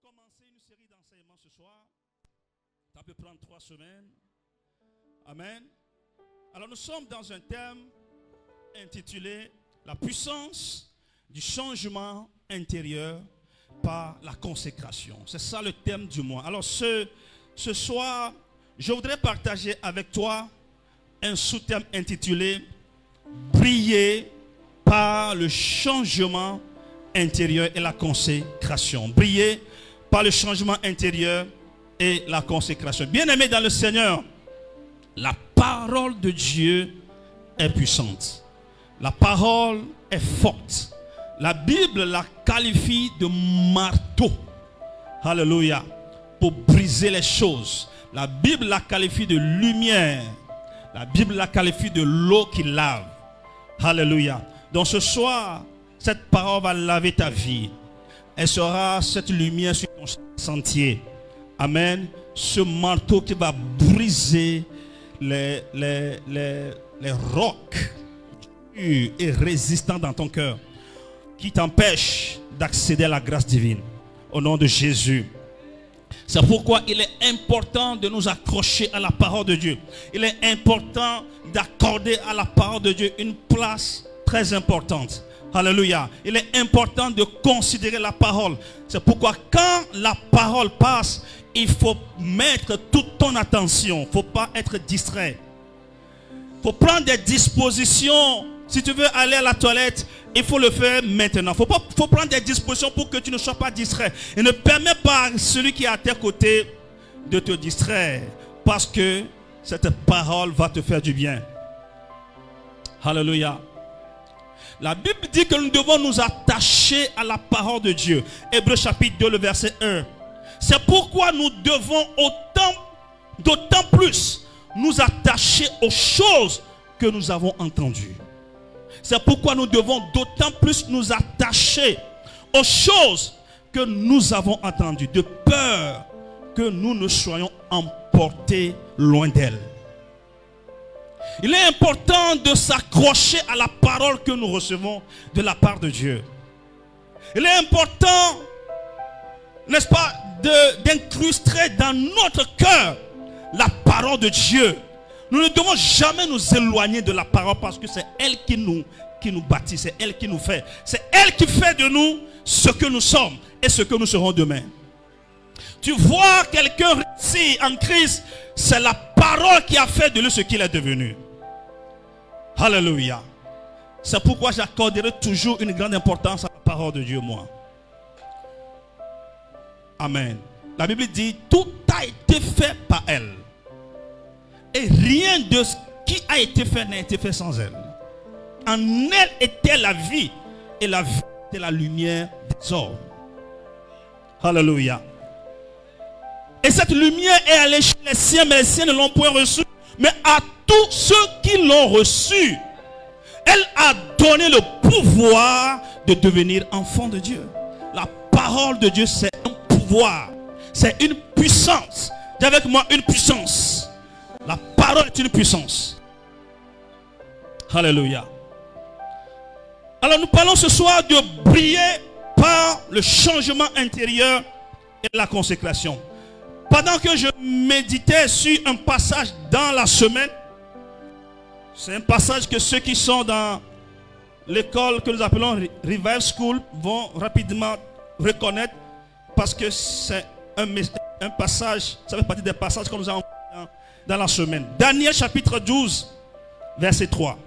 commencer une série d'enseignements ce soir. Ça peut prendre 3 semaines. Amen. Alors nous sommes dans un thème intitulé « La puissance du changement intérieur par la consécration ». C'est ça le thème du mois. Alors ce soir, je voudrais partager avec toi un sous-thème intitulé « Briller par le changement intérieur et la consécration ». Briller par le changement intérieur et la consécration. Bien-aimés dans le Seigneur, la parole de Dieu est puissante. La parole est forte. La Bible la qualifie de marteau. Alléluia. Pour briser les choses. La Bible la qualifie de lumière. La Bible la qualifie de l'eau qui lave. Alléluia. Donc ce soir, cette parole va laver ta vie. Elle sera cette lumière sur ton sentier. Amen. Ce marteau qui va briser les rocs durs et résistants dans ton cœur, qui t'empêchent d'accéder à la grâce divine. Au nom de Jésus. C'est pourquoi il est important de nous accrocher à la parole de Dieu. Il est important d'accorder à la parole de Dieu une place très importante. Alléluia. Il est important de considérer la parole. C'est pourquoi quand la parole passe, il faut mettre toute ton attention. Il ne faut pas être distrait. Il faut prendre des dispositions. Si tu veux aller à la toilette, il faut le faire maintenant. Il faut prendre des dispositions pour que tu ne sois pas distrait. Et ne permets pas à celui qui est à tes côtés de te distraire. Parce que cette parole va te faire du bien. Alléluia. La Bible dit que nous devons nous attacher à la parole de Dieu. Hébreux chapitre 2, le verset 1. C'est pourquoi nous devons d'autant plus nous attacher aux choses que nous avons entendues. C'est pourquoi nous devons d'autant plus nous attacher aux choses que nous avons entendues, de peur que nous ne soyons emportés loin d'elles. Il est important de s'accrocher à la parole que nous recevons de la part de Dieu. Il est important, n'est-ce pas, d'incruster dans notre cœur la parole de Dieu. Nous ne devons jamais nous éloigner de la parole parce que c'est elle qui nous bâtit, c'est elle qui nous fait. C'est elle qui fait de nous ce que nous sommes et ce que nous serons demain. Tu vois quelqu'un réussir en Christ, c'est la parole qui a fait de lui ce qu'il est devenu. Alléluia. C'est pourquoi j'accorderai toujours une grande importance à la parole de Dieu, moi. Amen. La Bible dit, tout a été fait par elle. Et rien de ce qui a été fait n'a été fait sans elle. En elle était la vie. Et la vie était la lumière des hommes. Alléluia. Et cette lumière est allée chez les siens, mais les siens ne l'ont point reçue. Mais à tous ceux qui l'ont reçue, elle a donné le pouvoir de devenir enfant de Dieu. La parole de Dieu, c'est un pouvoir. C'est une puissance. Dis avec moi, une puissance. La parole est une puissance. Alléluia. Alors nous parlons ce soir de briller par le changement intérieur et la consécration. Pendant que je méditais sur un passage dans la semaine, c'est un passage que ceux qui sont dans l'école que nous appelons Revive School vont rapidement reconnaître parce que c'est un passage, ça fait partie des passages que nous avons dans la semaine. Daniel chapitre 12, verset 3.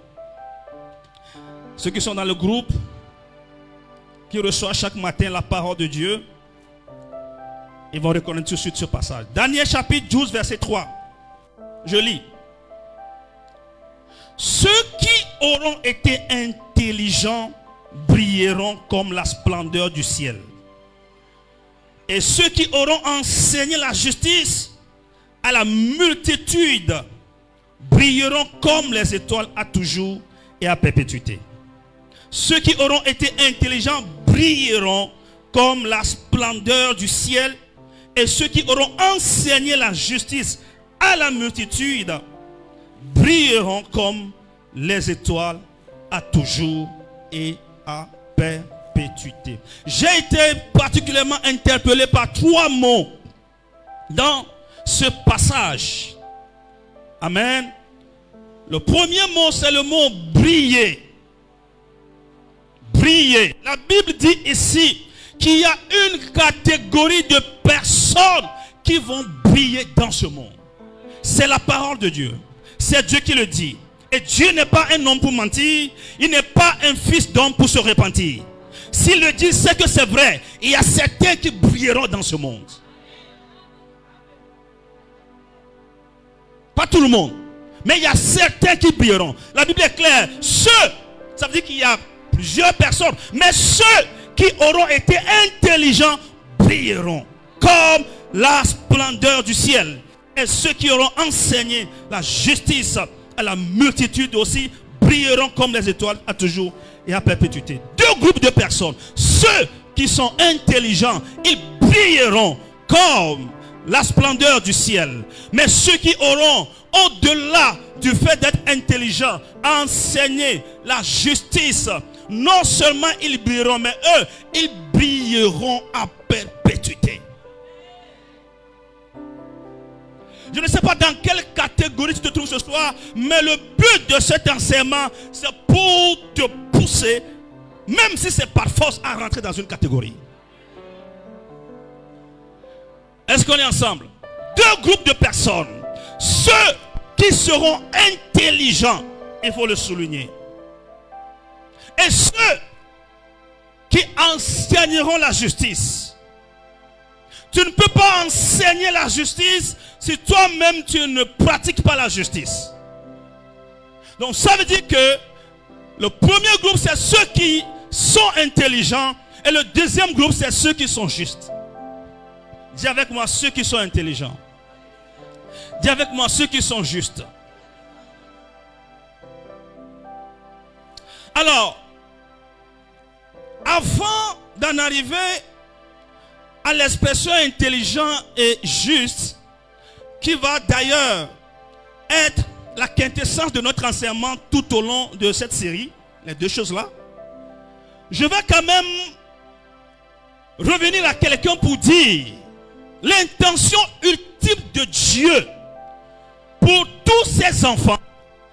Ceux qui sont dans le groupe, qui reçoivent chaque matin la parole de Dieu, ils vont reconnaître tout de suite ce passage. Daniel chapitre 12, verset 3. Je lis. Ceux qui auront été intelligents brilleront comme la splendeur du ciel. Et ceux qui auront enseigné la justice à la multitude brilleront comme les étoiles à toujours et à perpétuité. Ceux qui auront été intelligents brilleront comme la splendeur du ciel. Et ceux qui auront enseigné la justice à la multitude brilleront comme les étoiles à toujours et à perpétuité. perpétuité. J'ai été particulièrement interpellé par 3 mots dans ce passage. Amen. Le premier mot, c'est le mot briller. Briller. La Bible dit ici qu'il y a une catégorie de personnes qui vont briller dans ce monde. C'est la parole de Dieu. C'est Dieu qui le dit. Et Dieu n'est pas un homme pour mentir. Il n'est pas un fils d'homme pour se repentir. S'il le dit, c'est que c'est vrai. Il y a certains qui brilleront dans ce monde. Pas tout le monde. Mais il y a certains qui brilleront. La Bible est claire. Ceux, ça veut dire qu'il y a plusieurs personnes. Mais ceux qui auront été intelligents brilleront. Comme la splendeur du ciel. Et ceux qui auront enseigné la justice à la multitude aussi brilleront comme les étoiles à toujours et à perpétuité. 2 groupes de personnes. Ceux qui sont intelligents, ils brilleront comme la splendeur du ciel. Mais ceux qui auront, au-delà du fait d'être intelligents, enseigné la justice, non seulement ils brilleront, mais eux, ils brilleront à perpétuité. Je ne sais pas dans quelle catégorie tu te trouves ce soir, mais le but de cet enseignement, c'est pour te pousser, même si c'est par force, à rentrer dans une catégorie. Est-ce qu'on est ensemble? 2 groupes de personnes. Ceux qui seront intelligents, il faut le souligner. Et ceux qui enseigneront la justice. Tu ne peux pas enseigner la justice si toi-même tu ne pratiques pas la justice. Donc ça veut dire que le premier groupe, c'est ceux qui sont intelligents. Et le deuxième groupe, c'est ceux qui sont justes. Dis avec moi ceux qui sont intelligents. Dis avec moi ceux qui sont justes. Alors, avant d'en arriver à l'expression intelligent et juste, qui va d'ailleurs être la quintessence de notre enseignement tout au long de cette série, les 2 choses-là, je vais quand même revenir à quelqu'un pour dire l'intention ultime de Dieu pour tous ses enfants,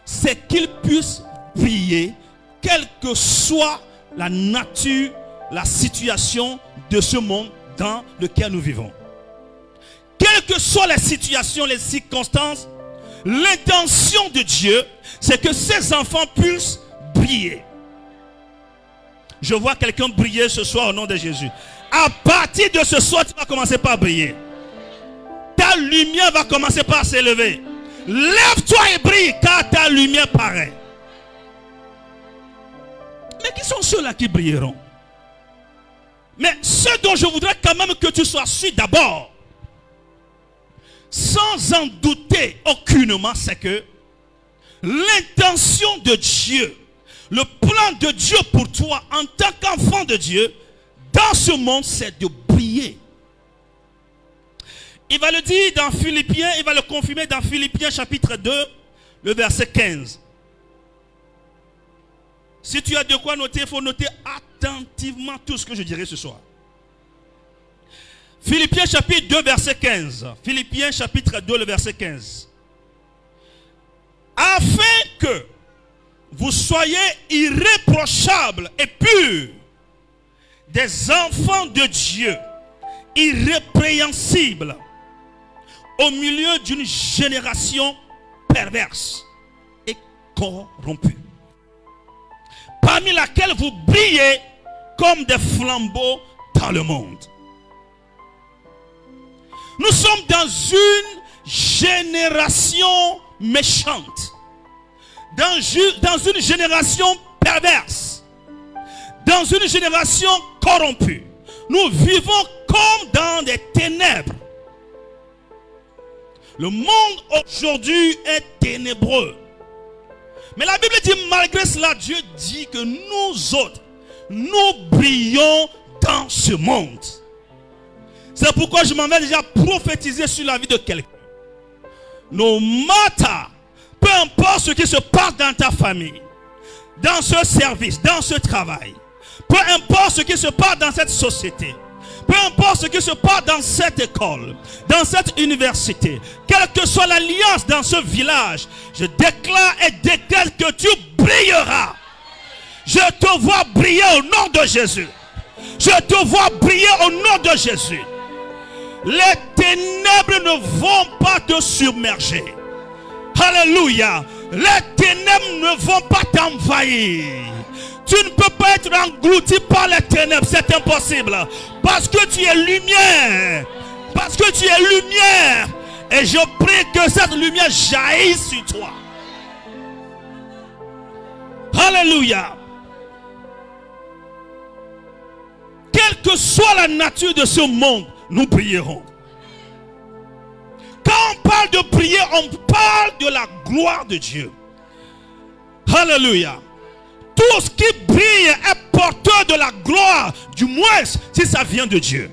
c'est qu'ils puissent briller, quelle que soit la nature, la situation de ce monde dans lequel nous vivons. Quelles que soient les situations, les circonstances, l'intention de Dieu, c'est que ses enfants puissent briller. Je vois quelqu'un briller ce soir au nom de Jésus. À partir de ce soir, tu vas commencer par briller. Ta lumière va commencer par s'élever. Lève-toi et brille, car ta lumière paraît. Mais qui sont ceux-là qui brilleront? Mais ce dont je voudrais quand même que tu sois sûr d'abord, sans en douter aucunement, c'est que l'intention de Dieu, le plan de Dieu pour toi en tant qu'enfant de Dieu, dans ce monde, c'est de briller. Il va le dire dans Philippiens, il va le confirmer dans Philippiens chapitre 2, le verset 15. Si tu as de quoi noter, il faut noter attentivement tout ce que je dirai ce soir. Philippiens chapitre 2, verset 15. Philippiens chapitre 2, le verset 15. Afin que vous soyez irréprochables et purs, des enfants de Dieu, irrépréhensibles, au milieu d'une génération perverse et corrompue, parmi laquelle vous brillez comme des flambeaux dans le monde. Nous sommes dans une génération méchante, dans une génération perverse, dans une génération corrompue. Nous vivons comme dans des ténèbres. Le monde aujourd'hui est ténébreux. Mais la Bible dit, malgré cela, Dieu dit que nous autres, nous brillons dans ce monde. C'est pourquoi je m'en vais déjà prophétiser sur la vie de quelqu'un. No matter, peu importe ce qui se passe dans ta famille, dans ce service, dans ce travail, peu importe ce qui se passe dans cette société, peu importe ce qui se passe dans cette école, dans cette université, quelle que soit l'alliance dans ce village, je déclare et décrète que tu brilleras. Je te vois briller au nom de Jésus. Je te vois briller au nom de Jésus. Les ténèbres ne vont pas te submerger. Alléluia. Les ténèbres ne vont pas t'envahir. Tu ne peux pas être englouti par les ténèbres. C'est impossible. Parce que tu es lumière. Parce que tu es lumière. Et je prie que cette lumière jaillisse sur toi. Alléluia. Quelle que soit la nature de ce monde, nous brillerons. Quand on parle de prier, on parle de la gloire de Dieu. Alléluia. Tout ce qui brille est porteur de la gloire, du moins si ça vient de Dieu.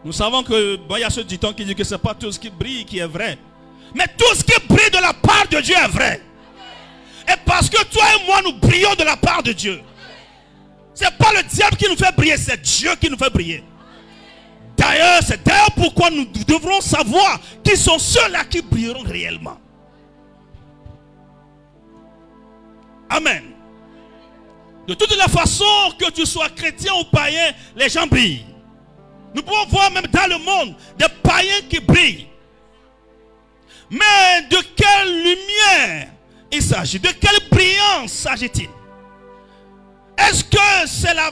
Nous savons que, bon, il y a ce dicton qui dit que ce n'est pas tout ce qui brille qui est vrai. Mais tout ce qui brille de la part de Dieu est vrai. Et parce que toi et moi, nous brillons de la part de Dieu. Ce n'est pas le diable qui nous fait briller, c'est Dieu qui nous fait briller. D'ailleurs, c'est d'ailleurs pourquoi nous devrons savoir qui sont ceux-là qui brilleront réellement. Amen. De toutes les façons, que tu sois chrétien ou païen, les gens brillent. Nous pouvons voir même dans le monde des païens qui brillent. Mais de quelle lumière il s'agit? De quelle brillance s'agit-il? Est-ce que c'est la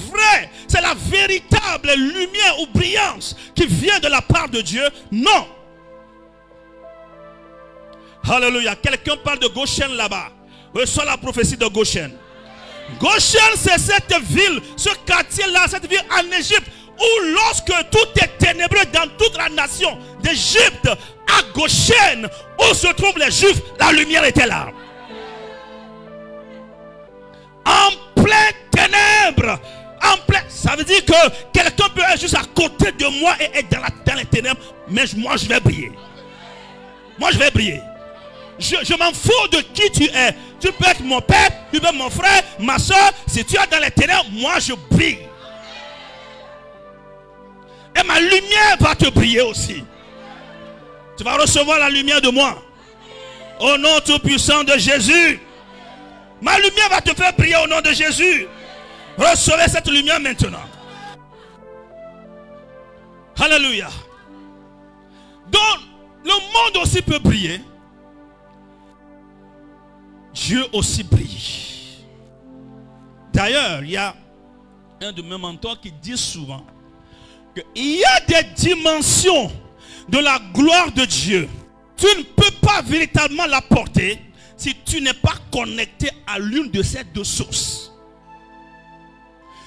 vraie, c'est la véritable lumière ou brillance qui vient de la part de Dieu? Non. Alléluia. Quelqu'un parle de Goshen là-bas. Reçois la prophétie de Goshen. Goshen, c'est cette ville, ce quartier-là, cette ville en Égypte, où lorsque tout est ténébreux dans toute la nation d'Égypte, à Goshen, où se trouvent les Juifs, la lumière était là. En plein ténèbres, en plein, ça veut dire que quelqu'un peut être juste à côté de moi et être dans les ténèbres, mais moi je vais briller. Moi je vais briller. Je m'en fous de qui tu es. Tu peux être mon père, tu peux être mon frère, ma soeur. Si tu es dans les ténèbres, moi je brille. Et ma lumière va te briller aussi. Tu vas recevoir la lumière de moi. Au nom tout puissant de Jésus. Ma lumière va te faire briller au nom de Jésus. Recevez cette lumière maintenant. Alléluia. Donc, le monde aussi peut briller. Dieu aussi brille. D'ailleurs, il y a un de mes mentors qui dit souvent qu'il y a des dimensions de la gloire de Dieu. Tu ne peux pas véritablement la porter si tu n'es pas connecté à l'une de ces deux sources.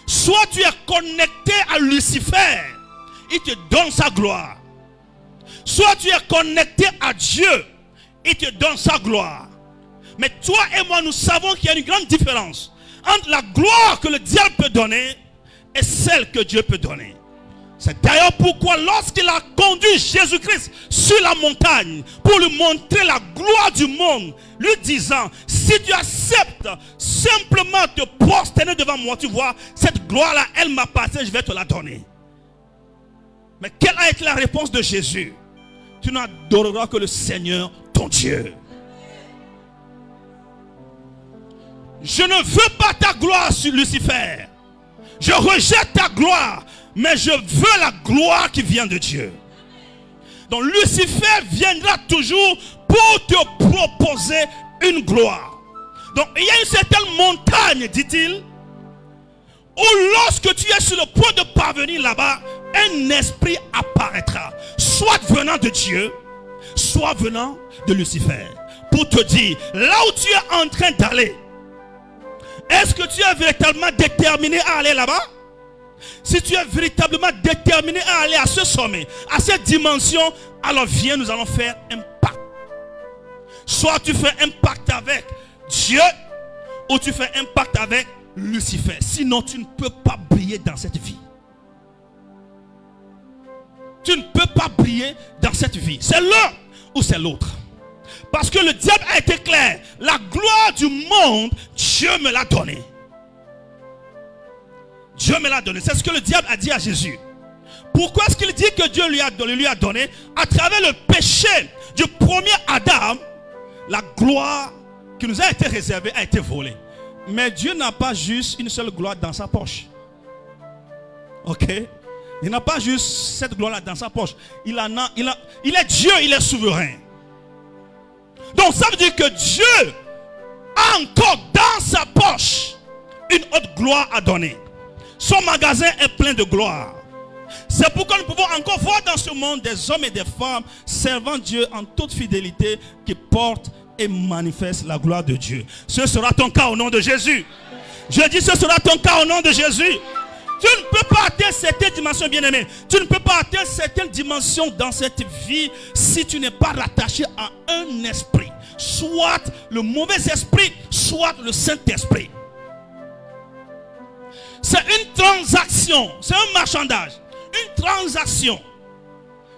Soit tu es connecté à Lucifer, il te donne sa gloire. Soit tu es connecté à Dieu, il te donne sa gloire. Mais toi et moi, nous savons qu'il y a une grande différence entre la gloire que le diable peut donner et celle que Dieu peut donner. C'est d'ailleurs pourquoi lorsqu'il a conduit Jésus-Christ sur la montagne pour lui montrer la gloire du monde, lui disant, si tu acceptes simplement te prosterner devant moi, tu vois, cette gloire-là, elle m'appartient, je vais te la donner. Mais quelle a été la réponse de Jésus? Tu n'adoreras que le Seigneur, ton Dieu. Je ne veux pas ta gloire sur Lucifer. Je rejette ta gloire, mais je veux la gloire qui vient de Dieu. Donc Lucifer viendra toujours pour te proposer une gloire. Donc il y a une certaine montagne, dit-il, où lorsque tu es sur le point de parvenir là-bas, un esprit apparaîtra, soit venant de Dieu, soit venant de Lucifer, pour te dire, là où tu es en train d'aller, est-ce que tu es véritablement déterminé à aller là-bas? Si tu es véritablement déterminé à aller à ce sommet, à cette dimension, alors viens, nous allons faire un pacte. Soit tu fais un pacte avec Dieu, ou tu fais un pacte avec Lucifer. Sinon, tu ne peux pas briller dans cette vie. Tu ne peux pas briller dans cette vie. C'est l'un ou c'est l'autre. Parce que le diable a été clair. La gloire du monde, Dieu me l'a donnée. Dieu me l'a donné. C'est ce que le diable a dit à Jésus. Pourquoi est-ce qu'il dit que Dieu lui a donné? À travers le péché du premier Adam, la gloire qui nous a été réservée a été volée. Mais Dieu n'a pas juste une seule gloire dans sa poche. Ok? Il n'a pas juste cette gloire-là dans sa poche. Il est Dieu, il est souverain. Donc ça veut dire que Dieu a encore dans sa poche une autre gloire à donner. Son magasin est plein de gloire. C'est pourquoi nous pouvons encore voir dans ce monde des hommes et des femmes servant Dieu en toute fidélité qui portent et manifestent la gloire de Dieu. Ce sera ton cas au nom de Jésus. Je dis ce sera ton cas au nom de Jésus. Tu ne peux pas atteindre certaines dimensions, bien-aimés. Tu ne peux pas atteindre certaines dimensions dans cette vie si tu n'es pas rattaché à un esprit. Soit le mauvais esprit, soit le Saint-Esprit. C'est une transaction, c'est un marchandage. Une transaction.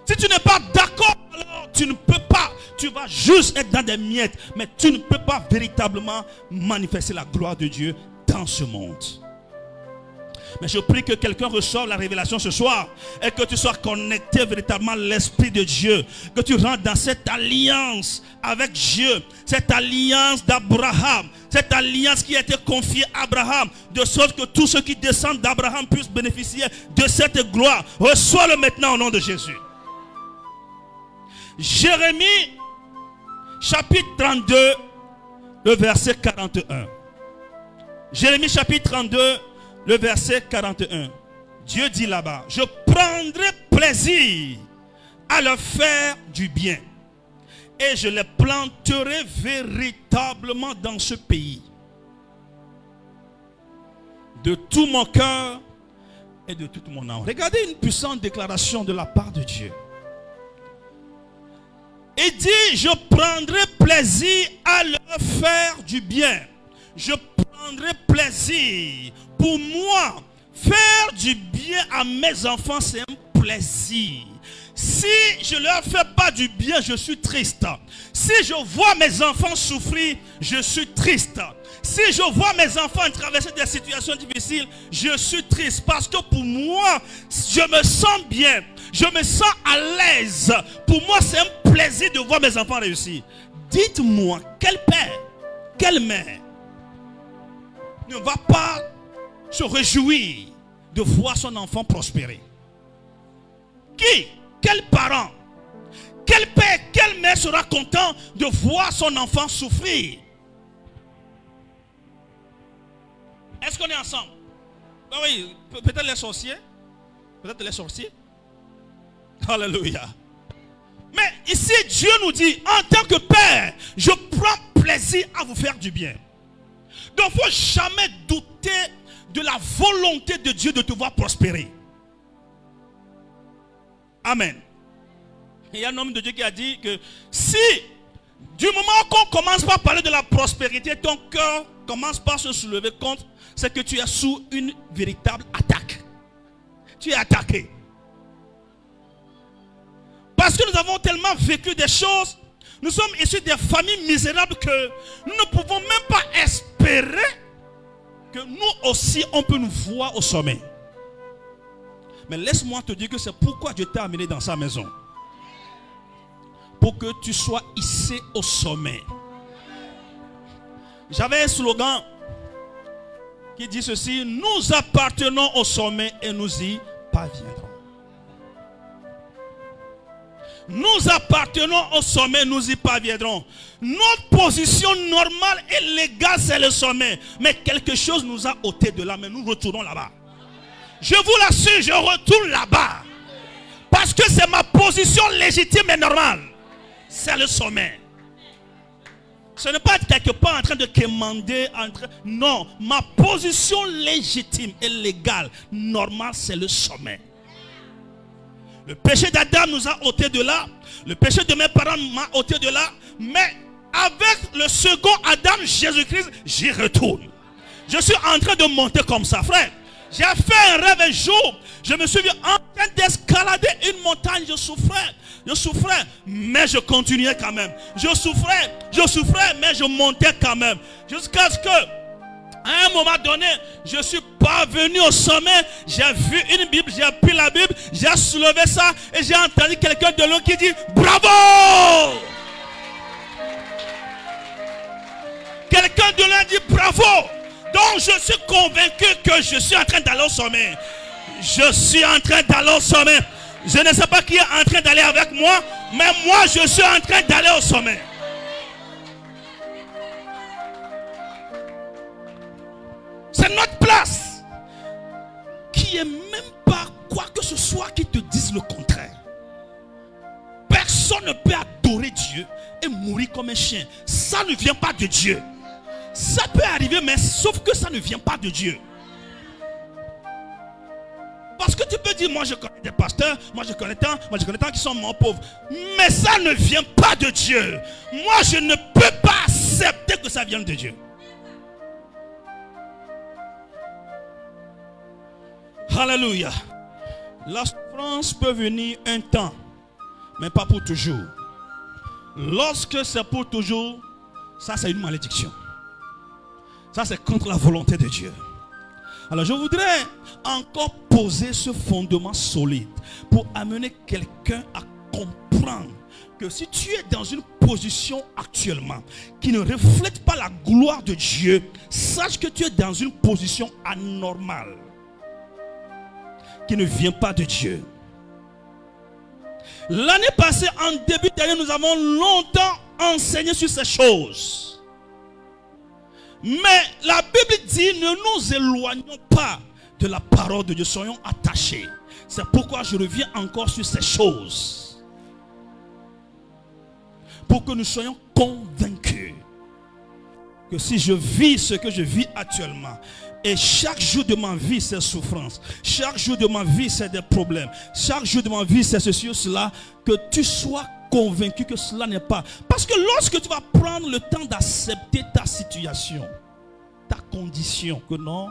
Si tu n'es pas d'accord, alors tu ne peux pas. Tu vas juste être dans des miettes. Mais tu ne peux pas véritablement manifester la gloire de Dieu dans ce monde. Mais je prie que quelqu'un reçoive la révélation ce soir. Et que tu sois connecté véritablement à l'Esprit de Dieu. Que tu rentres dans cette alliance avec Dieu. Cette alliance d'Abraham. Cette alliance qui a été confiée à Abraham. De sorte que tous ceux qui descendent d'Abraham puissent bénéficier de cette gloire. Reçois-le maintenant au nom de Jésus. Jérémie chapitre 32, le verset 41. Jérémie chapitre 32, le verset 41. Dieu dit là-bas, je prendrai plaisir à leur faire du bien. Et je les planterai véritablement dans ce pays. De tout mon cœur et de toute mon âme. Regardez une puissante déclaration de la part de Dieu. Il dit, je prendrai plaisir à leur faire du bien. Je prendrai plaisir. Pour moi, faire du bien à mes enfants, c'est un plaisir. Si je ne leur fais pas du bien, je suis triste. Si je vois mes enfants souffrir, je suis triste. Si je vois mes enfants traverser des situations difficiles, je suis triste. Parce que pour moi, je me sens bien. Je me sens à l'aise. Pour moi, c'est un plaisir de voir mes enfants réussir. Dites-moi, quel père, quelle mère ne va pas se réjouir de voir son enfant prospérer? Qui? Quel parent? Quel père, quelle mère sera content de voir son enfant souffrir? Est-ce qu'on est ensemble? Ah oui, peut-être les sorciers. Peut-être les sorciers. Alléluia. Mais ici, Dieu nous dit, en tant que père, je prends plaisir à vous faire du bien. Donc, il ne faut jamais douter de la volonté de Dieu de te voir prospérer. Amen. Il y a un homme de Dieu qui a dit que si, du moment qu'on commence par parler de la prospérité, ton cœur commence par se soulever contre, c'est que tu es sous une véritable attaque. Tu es attaqué. Parce que nous avons tellement vécu des choses, nous sommes issus des familles misérables que nous ne pouvons même pas espérer que nous aussi on peut nous voir au sommet. Mais laisse-moi te dire que c'est pourquoi Dieu t'a amené dans sa maison. Pour que tu sois hissé au sommet. J'avais un slogan qui dit ceci: nous appartenons au sommet et nous y parviendrons. Nous appartenons au sommet, nous y parviendrons. Notre position normale et légale, c'est le sommet. Mais quelque chose nous a ôté de là, mais nous retournons là-bas. Je vous l'assure, je retourne là-bas. Parce que c'est ma position légitime et normale. C'est le sommet. Ce n'est pas être quelque part en train de quémander. Non, ma position légitime et légale, normale, c'est le sommet. Le péché d'Adam nous a ôté de là. Le péché de mes parents m'a ôté de là. Mais avec le second Adam, Jésus-Christ, j'y retourne. Je suis en train de monter comme ça, frère. J'ai fait un rêve un jour. Je me suis vu en train d'escalader une montagne. Je souffrais, mais je continuais quand même. Je souffrais, mais je montais quand même. Jusqu'à ce que, À un moment donné, je suis parvenu au sommet, j'ai vu une Bible, j'ai pris la Bible, j'ai soulevé ça et j'ai entendu quelqu'un de l'autre qui dit bravo. Quelqu'un de l'un dit bravo. Donc je suis convaincu que je suis en train d'aller au sommet. Je suis en train d'aller au sommet. Je ne sais pas qui est en train d'aller avec moi, mais moi je suis en train d'aller au sommet. C'est notre place. Qui est même pas quoi que ce soit qui te dise le contraire. Personne ne peut adorer Dieu et mourir comme un chien. Ça ne vient pas de Dieu. Ça peut arriver, mais sauf que ça ne vient pas de Dieu. Parce que tu peux dire, moi je connais des pasteurs, moi je connais tant qui sont morts pauvres. Mais ça ne vient pas de Dieu. Moi je ne peux pas accepter que ça vienne de Dieu. Alléluia. La souffrance peut venir un temps, mais pas pour toujours. Lorsque c'est pour toujours, ça c'est une malédiction. Ça c'est contre la volonté de Dieu. Alors je voudrais encore poser ce fondement solide pour amener quelqu'un à comprendre que si tu es dans une position actuellement qui ne reflète pas la gloire de Dieu, sache que tu es dans une position anormale qui ne vient pas de Dieu. L'année passée, en début d'année, nous avons longtemps enseigné sur ces choses. Mais la Bible dit, ne nous éloignons pas de la parole de Dieu, soyons attachés. C'est pourquoi je reviens encore sur ces choses. Pour que nous soyons convaincus que si je vis ce que je vis actuellement, et chaque jour de ma vie c'est souffrance, chaque jour de ma vie c'est des problèmes, chaque jour de ma vie c'est ceci ou cela, que tu sois convaincu que cela n'est pas. Parce que lorsque tu vas prendre le temps d'accepter ta situation, ta condition, que non,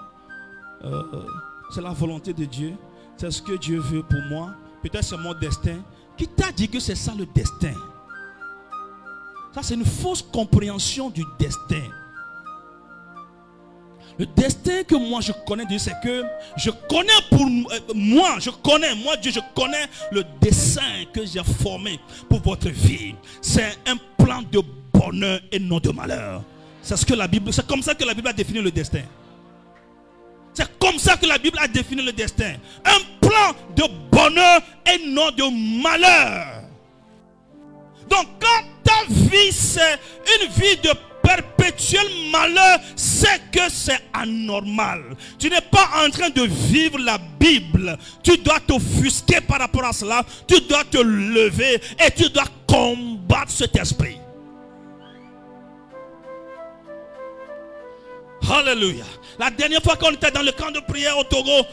c'est la volonté de Dieu, c'est ce que Dieu veut pour moi, peut-être c'est mon destin. Qui t'a dit que c'est ça le destin? Ça c'est une fausse compréhension du destin. Le destin que moi je connais Dieu, c'est que je connais pour moi, Dieu, je connais le dessein que j'ai formé pour votre vie. C'est un plan de bonheur et non de malheur. C'est comme ça que la Bible a défini le destin. C'est comme ça que la Bible a défini le destin. Un plan de bonheur et non de malheur. Donc quand ta vie c'est une vie de perpétuel malheur, c'est que c'est anormal. Tu n'es pas en train de vivre la Bible. Tu dois t'offusquer par rapport à cela. Tu dois te lever et tu dois combattre cet esprit. Alléluia. La dernière fois qu'on était dans le camp de prière au Togo,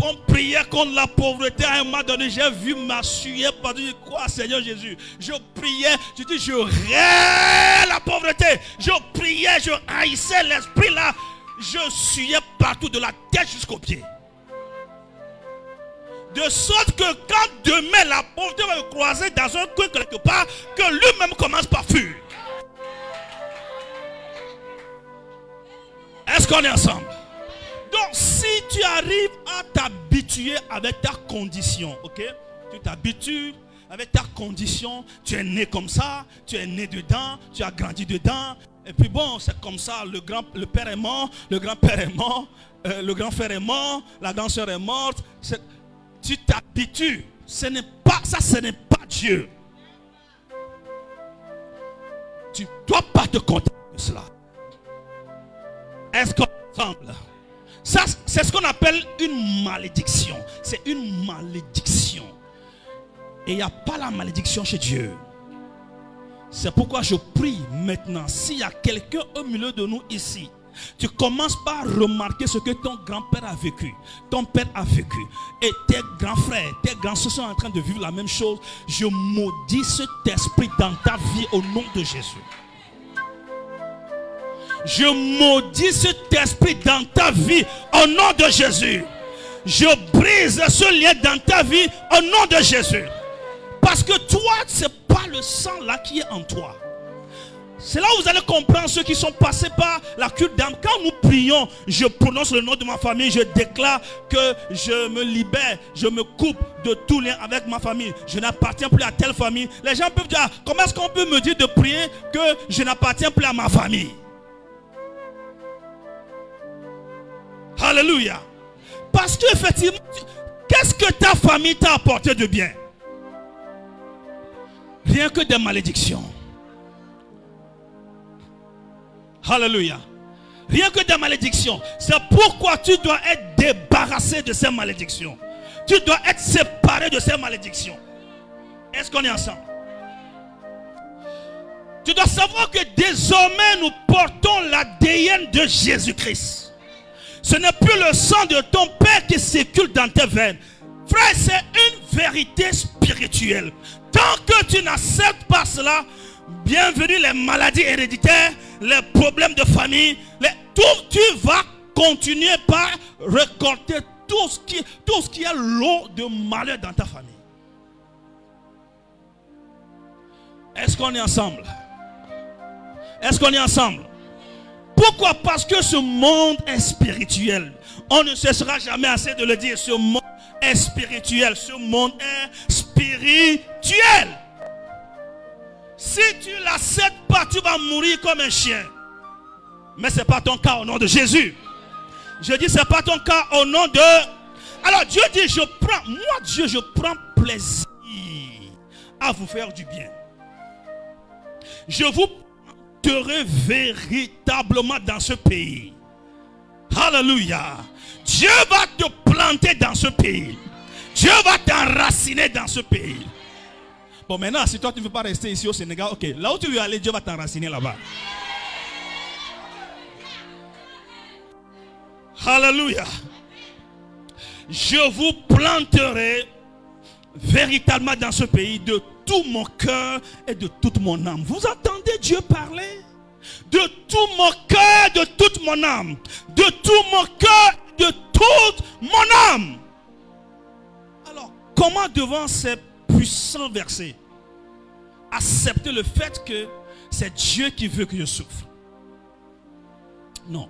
on priait contre la pauvreté. À un moment donné, j'ai vu m'assurer. Je dis, quoi, Seigneur Jésus? Je priais, je dis, je rêve la pauvreté. Je priais, je haïssais l'esprit là. Je suyais partout, de la tête jusqu'aux pieds. De sorte que quand demain la pauvreté va me croiser dans un coin quelque part, que lui-même commence par fuir. Est-ce qu'on est ensemble? Donc si tu arrives à t'habituer avec ta condition, ok? Tu t'habitues avec ta condition, tu es né comme ça, tu es né dedans, tu as grandi dedans. Et puis bon, c'est comme ça, le père est mort, le grand-père est mort, le grand frère est mort, la grande soeur est morte. Tu t'habitues. Ce n'est pas Dieu. Tu ne dois pas te contenter de cela. Est-ce qu'on est ensemble? Ça, c'est ce qu'on appelle une malédiction. C'est une malédiction. Et il n'y a pas la malédiction chez Dieu. C'est pourquoi je prie maintenant. S'il y a quelqu'un au milieu de nous ici, tu commences par remarquer ce que ton grand-père a vécu, ton père a vécu, et tes grands frères, tes grands soeurs sont en train de vivre la même chose. Je maudis cet esprit dans ta vie au nom de Jésus. Je maudis cet esprit dans ta vie au nom de Jésus. Je brise ce lien dans ta vie au nom de Jésus. Parce que toi, ce n'est pas le sang là qui est en toi. C'est là où vous allez comprendre ceux qui sont passés par la cure d'âme. Quand nous prions, je prononce le nom de ma famille, je déclare que je me libère, je me coupe de tout lien avec ma famille. Je n'appartiens plus à telle famille. Les gens peuvent dire, comment est-ce qu'on peut me dire de prier que je n'appartiens plus à ma famille? Alléluia. Parce que effectivement, qu'est-ce que ta famille t'a apporté de bien? Rien que des malédictions. Alléluia. Rien que des malédictions. C'est pourquoi tu dois être débarrassé de ces malédictions. Tu dois être séparé de ces malédictions. Est-ce qu'on est ensemble? Tu dois savoir que désormais nous portons l'ADN de Jésus-Christ. Ce n'est plus le sang de ton père qui circule dans tes veines. Frère, c'est une vérité spirituelle. Tant que tu n'acceptes pas cela, bienvenue les maladies héréditaires, les problèmes de famille, tu vas continuer par récolter tout ce qui est lot de malheur dans ta famille. Est-ce qu'on est ensemble? Est-ce qu'on est ensemble? Pourquoi? Parce que ce monde est spirituel. On ne cessera jamais assez de le dire. Ce monde est spirituel. Ce monde est spirituel. Si tu ne l'acceptes pas, tu vas mourir comme un chien. Mais ce n'est pas ton cas au nom de Jésus. Je dis, ce n'est pas ton cas au nom de... Alors Dieu dit, moi Dieu, je prends plaisir à vous faire du bien. Je vous planterai véritablement dans ce pays. Alléluia. Dieu va te planter dans ce pays. Dieu va t'enraciner dans ce pays. Bon, maintenant, si toi tu ne veux pas rester ici au Sénégal, ok. Là où tu veux aller, Dieu va t'enraciner là-bas. Alléluia. Je vous planterai véritablement dans ce pays de tout mon cœur et de toute mon âme. Vous entendez Dieu parler? De tout mon cœur, de toute mon âme. De tout mon cœur, de toute mon âme. Alors, comment devant ces puissants versets accepter le fait que c'est Dieu qui veut que je souffre? Non.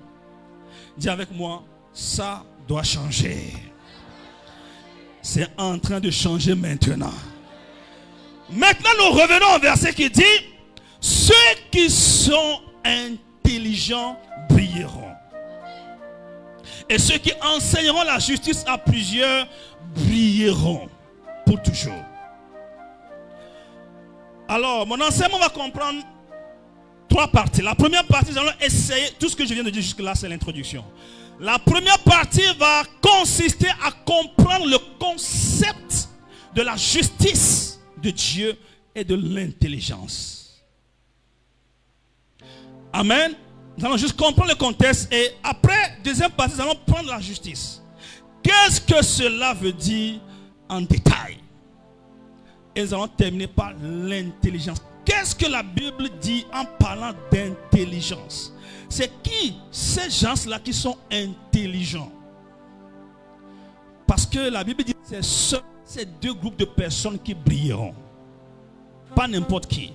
Dis avec moi, ça doit changer. C'est en train de changer maintenant. Maintenant, nous revenons au verset qui dit, ceux qui sont intelligents brilleront. Et ceux qui enseigneront la justice à plusieurs brilleront pour toujours. Alors, mon enseignement va comprendre trois parties. La première partie, nous allons essayer, tout ce que je viens de dire jusque-là, c'est l'introduction. La première partie va consister à comprendre le concept de la justice de Dieu et de l'intelligence. Amen. Nous allons juste comprendre le contexte et après, deuxième partie, nous allons prendre la justice. Qu'est-ce que cela veut dire en détail? Et nous allons terminer par l'intelligence. Qu'est-ce que la Bible dit en parlant d'intelligence? C'est qui ces gens-là qui sont intelligents? Parce que la Bible dit que c'est ces deux groupes de personnes qui brilleront. Pas n'importe qui.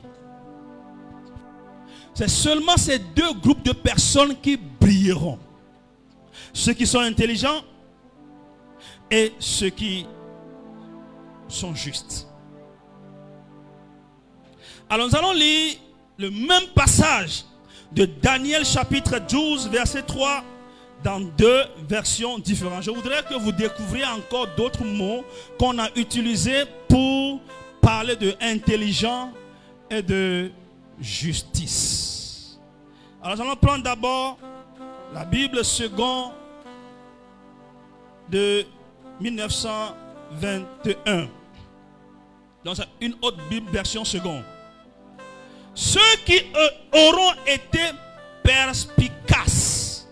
C'est seulement ces deux groupes de personnes qui brilleront. Ceux qui sont intelligents et ceux qui sont justes. Alors nous allons lire le même passage de Daniel chapitre 12 verset 3 dans deux versions différentes. Je voudrais que vous découvriez encore d'autres mots qu'on a utilisés pour parler de intelligent et de justice. Alors nous allons prendre d'abord la Bible seconde de 1921. Donc c'est une autre Bible version seconde. Ceux qui auront été perspicaces.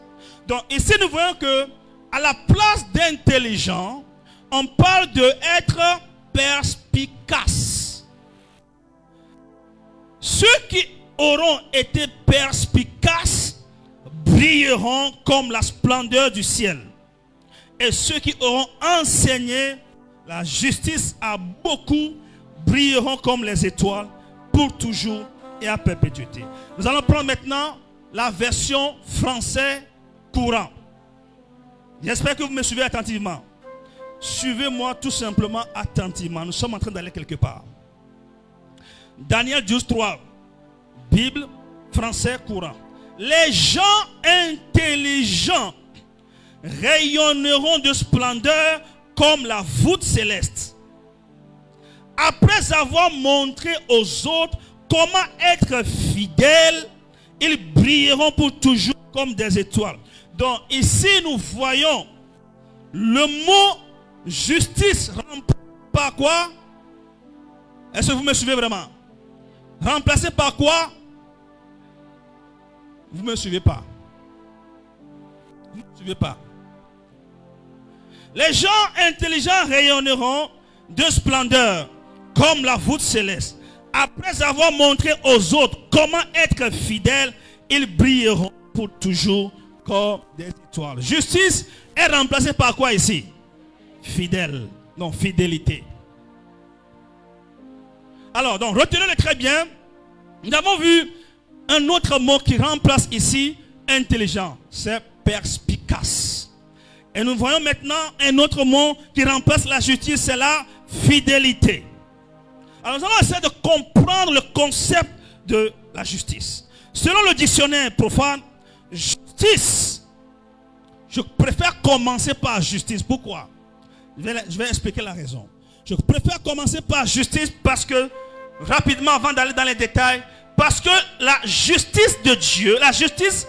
Donc ici nous voyons que à la place d'intelligent, on parle de être perspicace. Ceux qui auront été perspicaces brilleront comme la splendeur du ciel. Et ceux qui auront enseigné la justice à beaucoup brilleront comme les étoiles pour toujours et à perpétuité. Nous allons prendre maintenant la version français courant. J'espère que vous me suivez attentivement. Suivez-moi tout simplement attentivement. Nous sommes en train d'aller quelque part. Daniel 12, 3. Bible, français courant. Les gens intelligents rayonneront de splendeur comme la voûte céleste. Après avoir montré aux autres comment être fidèles, ils brilleront pour toujours comme des étoiles. Donc ici nous voyons le mot justice remplacé par quoi? Est-ce que vous me suivez vraiment? Remplacé par quoi? Vous ne me suivez pas. Vous ne me suivez pas. Les gens intelligents rayonneront de splendeur comme la voûte céleste. Après avoir montré aux autres comment être fidèles, ils brilleront pour toujours comme des étoiles. Justice est remplacée par quoi ici? Fidèle. Non, fidélité. Alors, donc, retenez-le très bien. Nous avons vu un autre mot qui remplace ici intelligent. C'est perspicace. Et nous voyons maintenant un autre mot qui remplace la justice, c'est la fidélité. Alors nous allons essayer de comprendre le concept de la justice. Selon le dictionnaire profane, justice, je préfère commencer par justice. Pourquoi? Je vais expliquer la raison. Je préfère commencer par justice parce que, rapidement avant d'aller dans les détails, parce que la justice de Dieu, la justice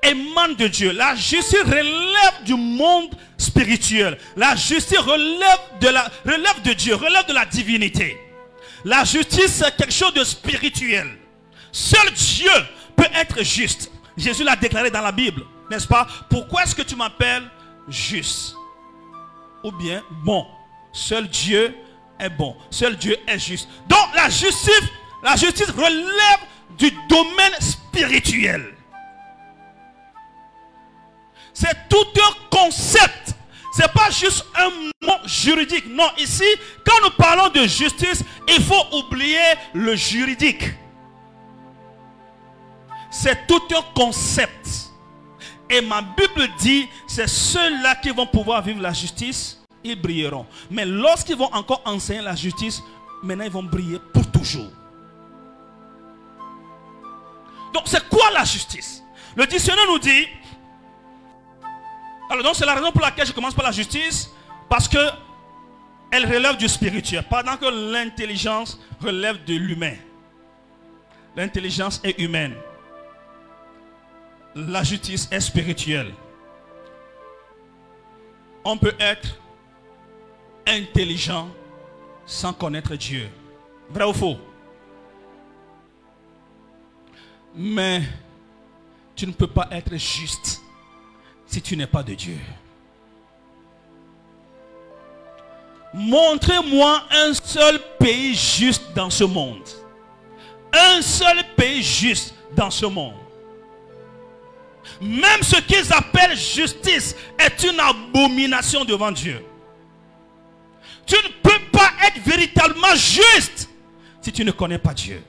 émane de Dieu. La justice relève du monde spirituel. La justice relève de Dieu, relève de la divinité. La justice, c'est quelque chose de spirituel. Seul Dieu peut être juste. Jésus l'a déclaré dans la Bible, n'est-ce pas? Pourquoi est-ce que tu m'appelles juste? Ou bien bon. Seul Dieu est bon. Seul Dieu est juste. Donc la justice relève du domaine spirituel. C'est tout un concept. Ce n'est pas juste un mot juridique. Non, ici, quand nous parlons de justice, il faut oublier le juridique. C'est tout un concept. Et ma Bible dit, c'est ceux-là qui vont pouvoir vivre la justice, ils brilleront. Mais lorsqu'ils vont encore enseigner la justice, maintenant ils vont briller pour toujours. Donc c'est quoi la justice? Le dictionnaire nous dit, alors donc c'est la raison pour laquelle je commence par la justice, parce que elle relève du spirituel, pendant que l'intelligence relève de l'humain. L'intelligence est humaine. La justice est spirituelle. On peut être intelligent sans connaître Dieu. Vrai ou faux? Mais tu ne peux pas être juste si tu n'es pas de Dieu. Montrez-moi un seul pays juste dans ce monde. Un seul pays juste dans ce monde. Même ce qu'ils appellent justice est une abomination devant Dieu. Tu ne peux pas être véritablement juste si tu ne connais pas Dieu.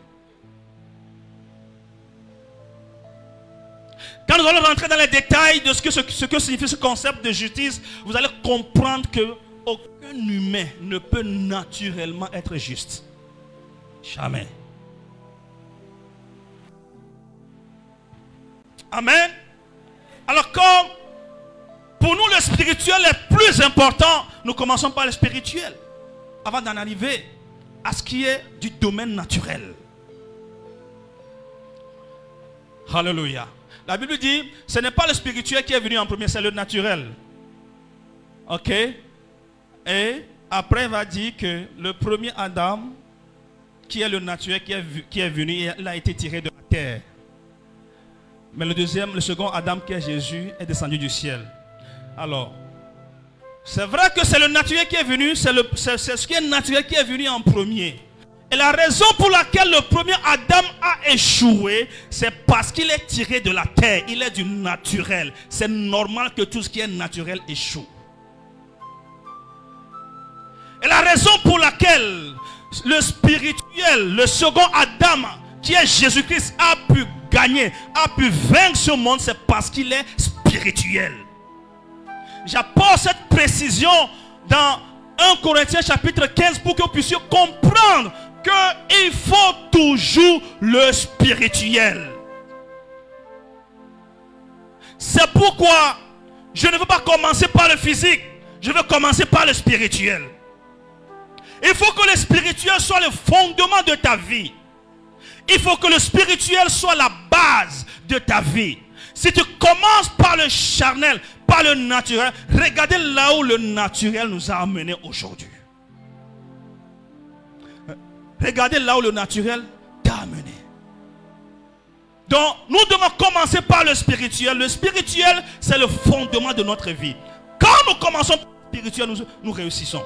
Quand nous allons rentrer dans les détails de ce que signifie ce concept de justice, vous allez comprendre que aucun humain ne peut naturellement être juste. Jamais. Amen. Alors comme pour nous le spirituel est plus important, nous commençons par le spirituel avant d'en arriver à ce qui est du domaine naturel. Alléluia. La Bible dit, ce n'est pas le spirituel qui est venu en premier, c'est le naturel. Ok? Et après, il va dire que le premier Adam, qui est le naturel, qui est venu, il a été tiré de la terre. Mais le second Adam, qui est Jésus, est descendu du ciel. Alors, c'est vrai que c'est le naturel qui est venu, c'est ce qui est naturel qui est venu en premier. Et la raison pour laquelle le premier Adam a échoué, c'est parce qu'il est tiré de la terre. Il est du naturel. C'est normal que tout ce qui est naturel échoue. Et la raison pour laquelle le spirituel, le second Adam, qui est Jésus-Christ, a pu gagner, a pu vaincre ce monde, c'est parce qu'il est spirituel. J'apporte cette précision dans 1 Corinthiens chapitre 15 pour que vous puissiez comprendre qu'il faut toujours le spirituel. C'est pourquoi je ne veux pas commencer par le physique, je veux commencer par le spirituel. Il faut que le spirituel soit le fondement de ta vie. Il faut que le spirituel soit la base de ta vie. Si tu commences par le charnel, par le naturel, regardez là où le naturel nous a amenés aujourd'hui. Regardez là où le naturel t'a amené. Donc, nous devons commencer par le spirituel. Le spirituel, c'est le fondement de notre vie. Quand nous commençons par le spirituel, nous réussissons.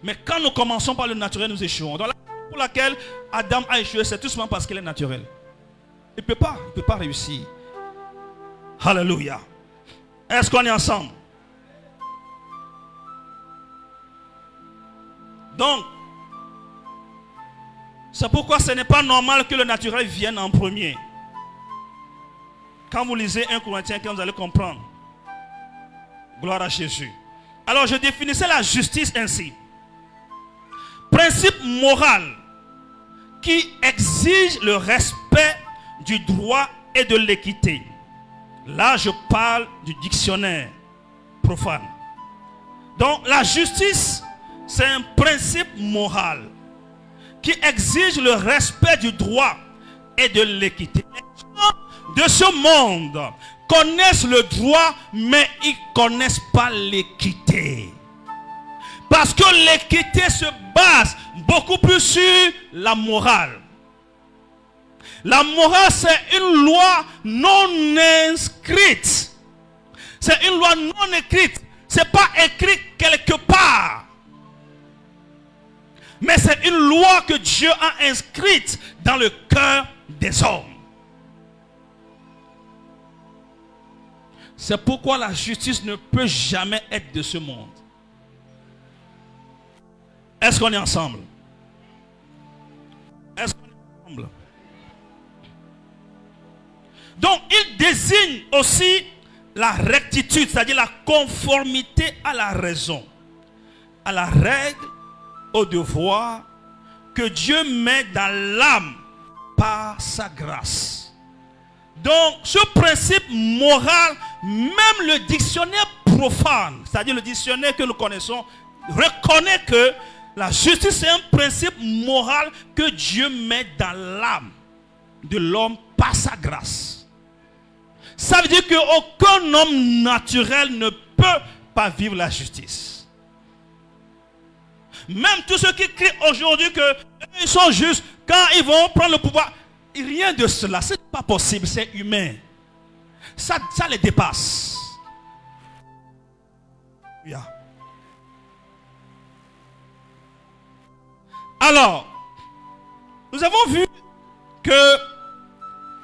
Mais quand nous commençons par le naturel, nous échouons. Dans la raison pour laquelle Adam a échoué, c'est tout simplement parce qu'il est naturel. Il ne peut pas réussir. Alléluia. Est-ce qu'on est ensemble? Donc, c'est pourquoi ce n'est pas normal que le naturel vienne en premier. Quand vous lisez 1 Corinthiens 15, vous allez comprendre. Gloire à Jésus. Alors, je définissais la justice ainsi. Principe moral qui exige le respect du droit et de l'équité. Là, je parle du dictionnaire profane. Donc, la justice, c'est un principe moral qui exige le respect du droit et de l'équité. Les gens de ce monde connaissent le droit, mais ils ne connaissent pas l'équité. Parce que l'équité se base beaucoup plus sur la morale. La morale, c'est une loi non inscrite. C'est une loi non écrite. Ce n'est pas écrit quelque part. Mais c'est une loi que Dieu a inscrite dans le cœur des hommes. C'est pourquoi la justice ne peut jamais être de ce monde. Est-ce qu'on est ensemble? Est-ce qu'on est ensemble? Donc, il désigne aussi la rectitude, c'est-à-dire la conformité à la raison, à la règle, au devoir que Dieu met dans l'âme par sa grâce. Donc, ce principe moral, même le dictionnaire profane, c'est-à-dire le dictionnaire que nous connaissons, reconnaît que la justice est un principe moral que Dieu met dans l'âme de l'homme par sa grâce. Ça veut dire qu'aucun homme naturel ne peut pas vivre la justice. Même tous ceux qui crient aujourd'hui qu'ils sont justes, quand ils vont prendre le pouvoir, rien de cela, ce n'est pas possible, c'est humain. Ça les dépasse. Yeah. Alors, nous avons vu que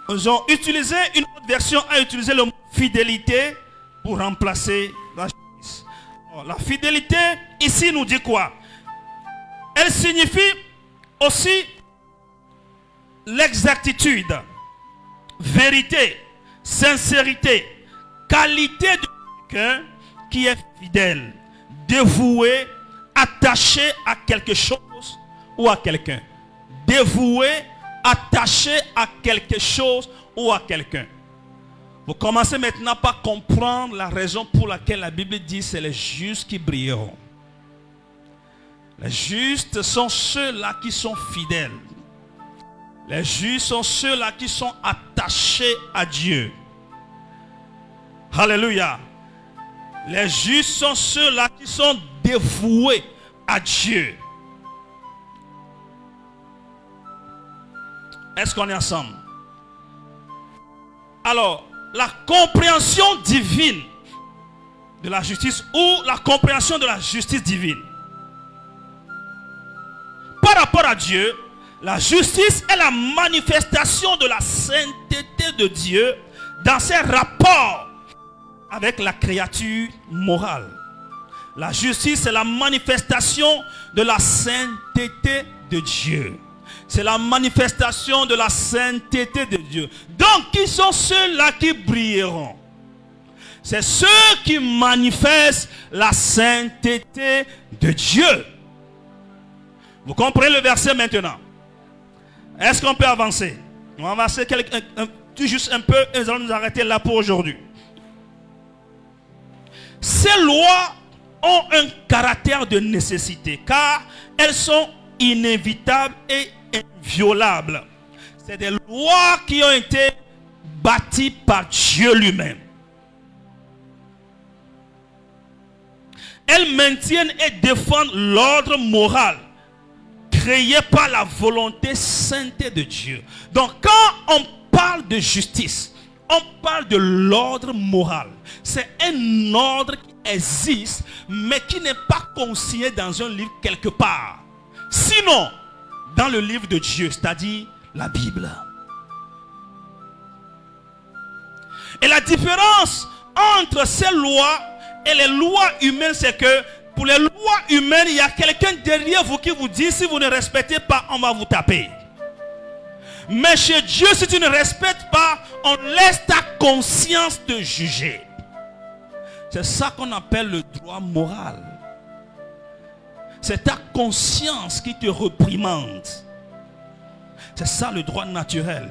nous avons utilisé, une autre version a utilisé le mot fidélité pour remplacer la justice. Alors, la fidélité, ici, nous dit quoi? Elle signifie aussi l'exactitude, vérité, sincérité, qualité de quelqu'un qui est fidèle, dévoué, attaché à quelque chose ou à quelqu'un. Dévoué, attaché à quelque chose ou à quelqu'un. Vous commencez maintenant par comprendre la raison pour laquelle la Bible dit c'est les justes qui brilleront. Les justes sont ceux-là qui sont fidèles. Les justes sont ceux-là qui sont attachés à Dieu. Alléluia. Les justes sont ceux-là qui sont dévoués à Dieu. Est-ce qu'on est ensemble? Alors, la compréhension divine de la justice ou la compréhension de la justice divine. Par rapport à Dieu, la justice est la manifestation de la sainteté de Dieu dans ses rapports avec la créature morale. La justice est la manifestation de la sainteté de Dieu C'est la manifestation de la sainteté de Dieu. Donc, qui sont ceux-là qui brilleront? C'est ceux qui manifestent la sainteté de Dieu. Vous comprenez le verset maintenant? Est-ce qu'on peut avancer? On va avancer juste un peu et nous allons nous arrêter là pour aujourd'hui. Ces lois ont un caractère de nécessité car elles sont inévitables et inviolables. C'est des lois qui ont été bâties par Dieu lui-même. Elles maintiennent et défendent l'ordre moral créé par la volonté sainte de Dieu. Donc quand on parle de justice, on parle de l'ordre moral. C'est un ordre qui existe mais qui n'est pas consigné dans un livre quelque part. Sinon, dans le livre de Dieu, c'est-à-dire la Bible. Et la différence entre ces lois et les lois humaines, c'est que pour les lois humaines, il y a quelqu'un derrière vous qui vous dit si vous ne respectez pas, on va vous taper. Mais chez Dieu, si tu ne respectes pas, on laisse ta conscience te juger. C'est ça qu'on appelle le droit moral. C'est ta conscience qui te réprimande. C'est ça le droit naturel.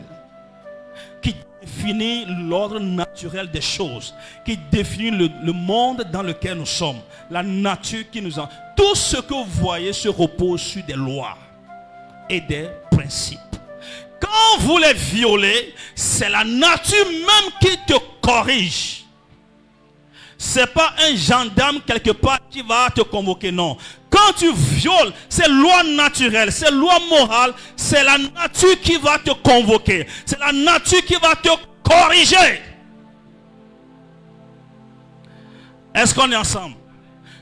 Qui définit l'ordre naturel des choses. Qui définit le monde dans lequel nous sommes. La nature qui nous en... Tout ce que vous voyez se repose sur des lois et des principes. Quand vous les violez, c'est la nature même qui te corrige. Ce n'est pas un gendarme quelque part qui va te convoquer, non. Quand tu violes ces lois naturelles, ces lois morales, c'est la nature qui va te convoquer. C'est la nature qui va te corriger. Est-ce qu'on est ensemble?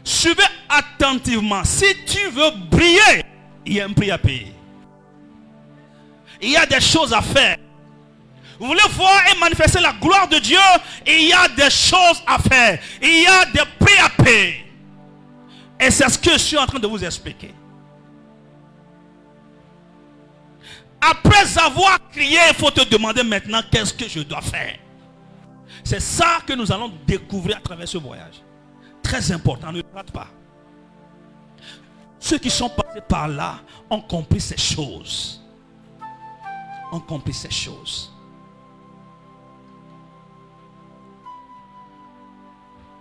Suivez attentivement. Si tu veux briller, il y a un prix à payer. Il y a des choses à faire. Vous voulez voir et manifester la gloire de Dieu, il y a des choses à faire. Il y a des prix à payer. Et c'est ce que je suis en train de vous expliquer. Après avoir crié, il faut te demander maintenant qu'est-ce que je dois faire. C'est ça que nous allons découvrir à travers ce voyage. Très important, ne le rate pas. Ceux qui sont passés par là ont compris ces choses. Ont compris ces choses.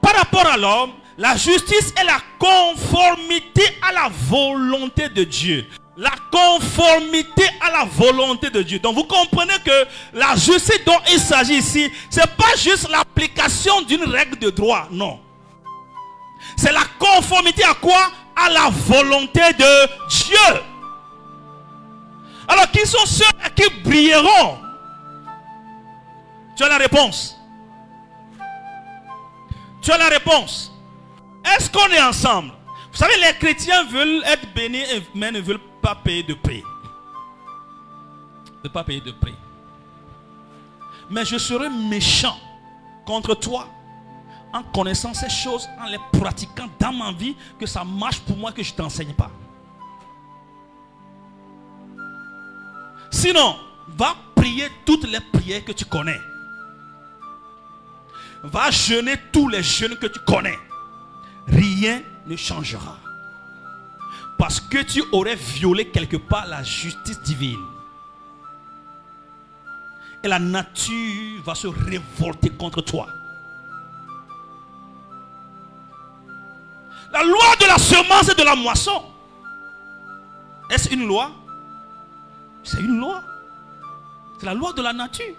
Par rapport à l'homme, la justice est la conformité à la volonté de Dieu. La conformité à la volonté de Dieu. Donc vous comprenez que la justice dont il s'agit ici, ce n'est pas juste l'application d'une règle de droit, non. C'est la conformité à quoi? À la volonté de Dieu. Alors qui sont ceux qui brilleront? Tu as la réponse. Tu as la réponse. Est-ce qu'on est ensemble? Vous savez, les chrétiens veulent être bénis, mais ne veulent pas payer de prix. Ne pas payer de prix. Mais je serai méchant contre toi en connaissant ces choses, en les pratiquant dans ma vie, que ça marche pour moi, que je ne t'enseigne pas. Sinon, va prier toutes les prières que tu connais. Va jeûner tous les jeûnes que tu connais. Rien ne changera. Parce que tu aurais violé quelque part la justice divine. Et la nature va se révolter contre toi. La loi de la semence et de la moisson. Est-ce une loi? C'est une loi. C'est la loi de la nature.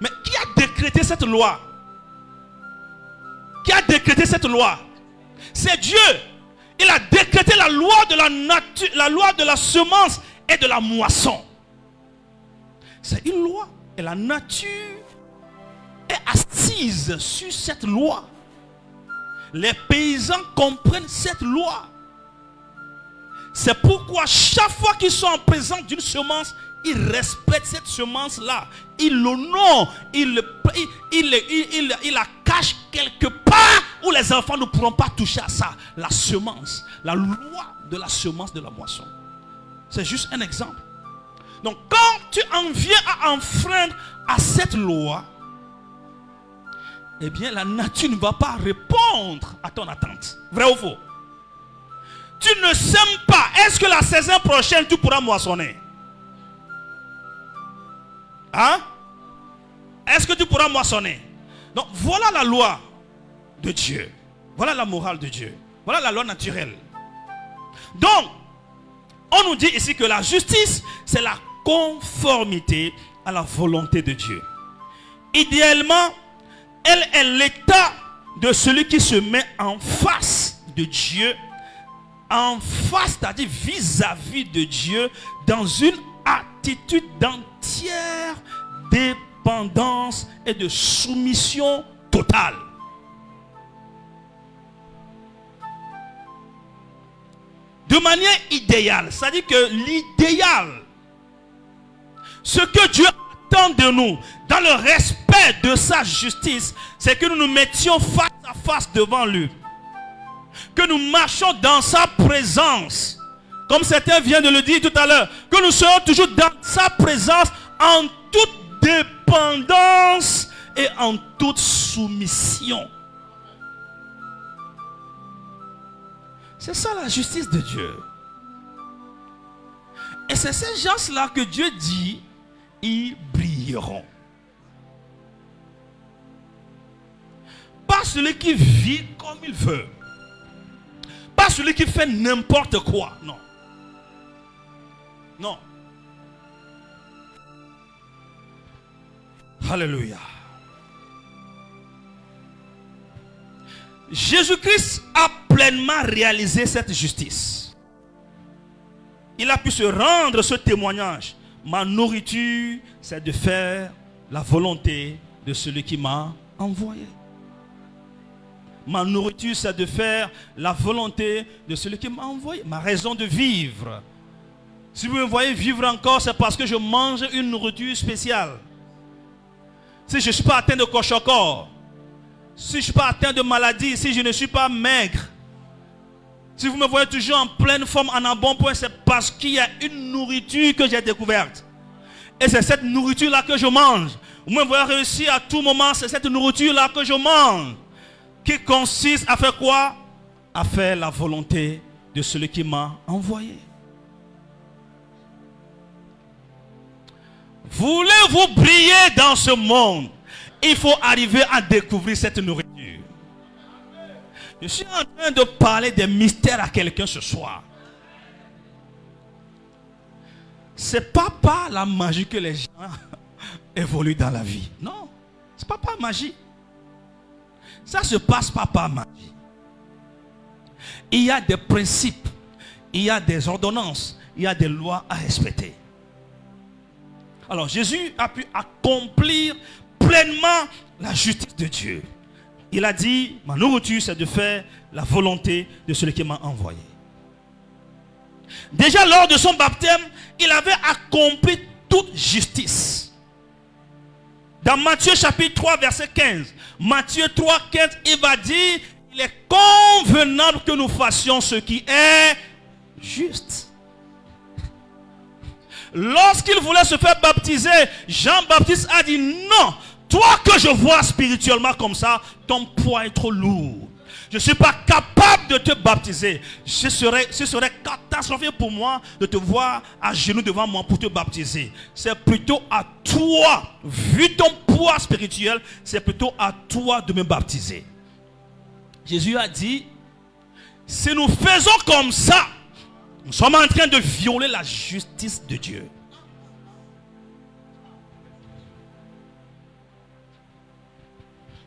Mais qui a décrété cette loi? Qui a décrété cette loi? C'est Dieu. Il a décrété la loi de la nature, la loi de la semence et de la moisson. C'est une loi. Et la nature est assise sur cette loi. Les paysans comprennent cette loi. C'est pourquoi chaque fois qu'ils sont en présence d'une semence, ils respectent cette semence-là. Ils l'honorent. Ils la cachent quelque part où les enfants ne pourront pas toucher à ça. La semence. La loi de la semence de la moisson. C'est juste un exemple. Donc quand tu en viens à enfreindre à cette loi, eh bien la nature ne va pas répondre à ton attente. Vrai ou faux? Tu ne sèmes pas. Est-ce que la saison prochaine tu pourras moissonner? Hein? Est-ce que tu pourras moissonner? Donc voilà la loi de Dieu. Voilà la morale de Dieu. Voilà la loi naturelle. Donc, on nous dit ici que la justice, c'est la conformité à la volonté de Dieu. Idéalement, elle est l'état de celui qui se met en face de Dieu, en face, c'est-à-dire vis-à-vis de Dieu, dans une attitude d'entière dépendance et de soumission totale. De manière idéale, c'est-à-dire que l'idéal, ce que Dieu attend de nous, dans le respect de sa justice, c'est que nous nous mettions face à face devant lui. Que nous marchions dans sa présence. Comme certains viennent de le dire tout à l'heure. Que nous soyons toujours dans sa présence en toute dépendance et en toute soumission. C'est ça la justice de Dieu. Et c'est ces gens-là que Dieu dit, ils brilleront. Pas celui qui vit comme il veut. Pas celui qui fait n'importe quoi. Non. Non. Alléluia. Jésus-Christ a pleinement réalisé cette justice. Il a pu se rendre ce témoignage. Ma nourriture, c'est de faire la volonté de celui qui m'a envoyé. Ma nourriture, c'est de faire la volonté de celui qui m'a envoyé. Ma raison de vivre. Si vous me voyez vivre encore, c'est parce que je mange une nourriture spéciale. Si je ne suis pas atteint de cochocor, si je ne suis pas atteint de maladie, si je ne suis pas maigre, si vous me voyez toujours en pleine forme, en un bon point, c'est parce qu'il y a une nourriture que j'ai découverte. Et c'est cette nourriture-là que je mange. Vous me voyez réussir à tout moment, c'est cette nourriture-là que je mange. Qui consiste à faire quoi? À faire la volonté de celui qui m'a envoyé. Voulez-vous briller dans ce monde? Il faut arriver à découvrir cette nourriture. Je suis en train de parler des mystères à quelqu'un ce soir. C'est pas par la magie que les gens évoluent dans la vie. Non, c'est pas par magie. Ça se passe pas par magie. Il y a des principes, il y a des ordonnances, il y a des lois à respecter. Alors Jésus a pu accomplir pleinement la justice de Dieu. Il a dit, ma nourriture c'est de faire la volonté de celui qui m'a envoyé. Déjà lors de son baptême, il avait accompli toute justice. Dans Matthieu chapitre 3 verset 15, Matthieu 3, 15, il va dire, il est convenable que nous fassions ce qui est juste. Lorsqu'il voulait se faire baptiser, Jean-Baptiste a dit non, toi que je vois spirituellement comme ça, ton poids est trop lourd. Je ne suis pas capable de te baptiser. Ce serait catastrophique pour moi de te voir à genoux devant moi pour te baptiser. C'est plutôt à toi, vu ton poids spirituel, c'est plutôt à toi de me baptiser. Jésus a dit, si nous faisons comme ça, nous sommes en train de violer la justice de Dieu.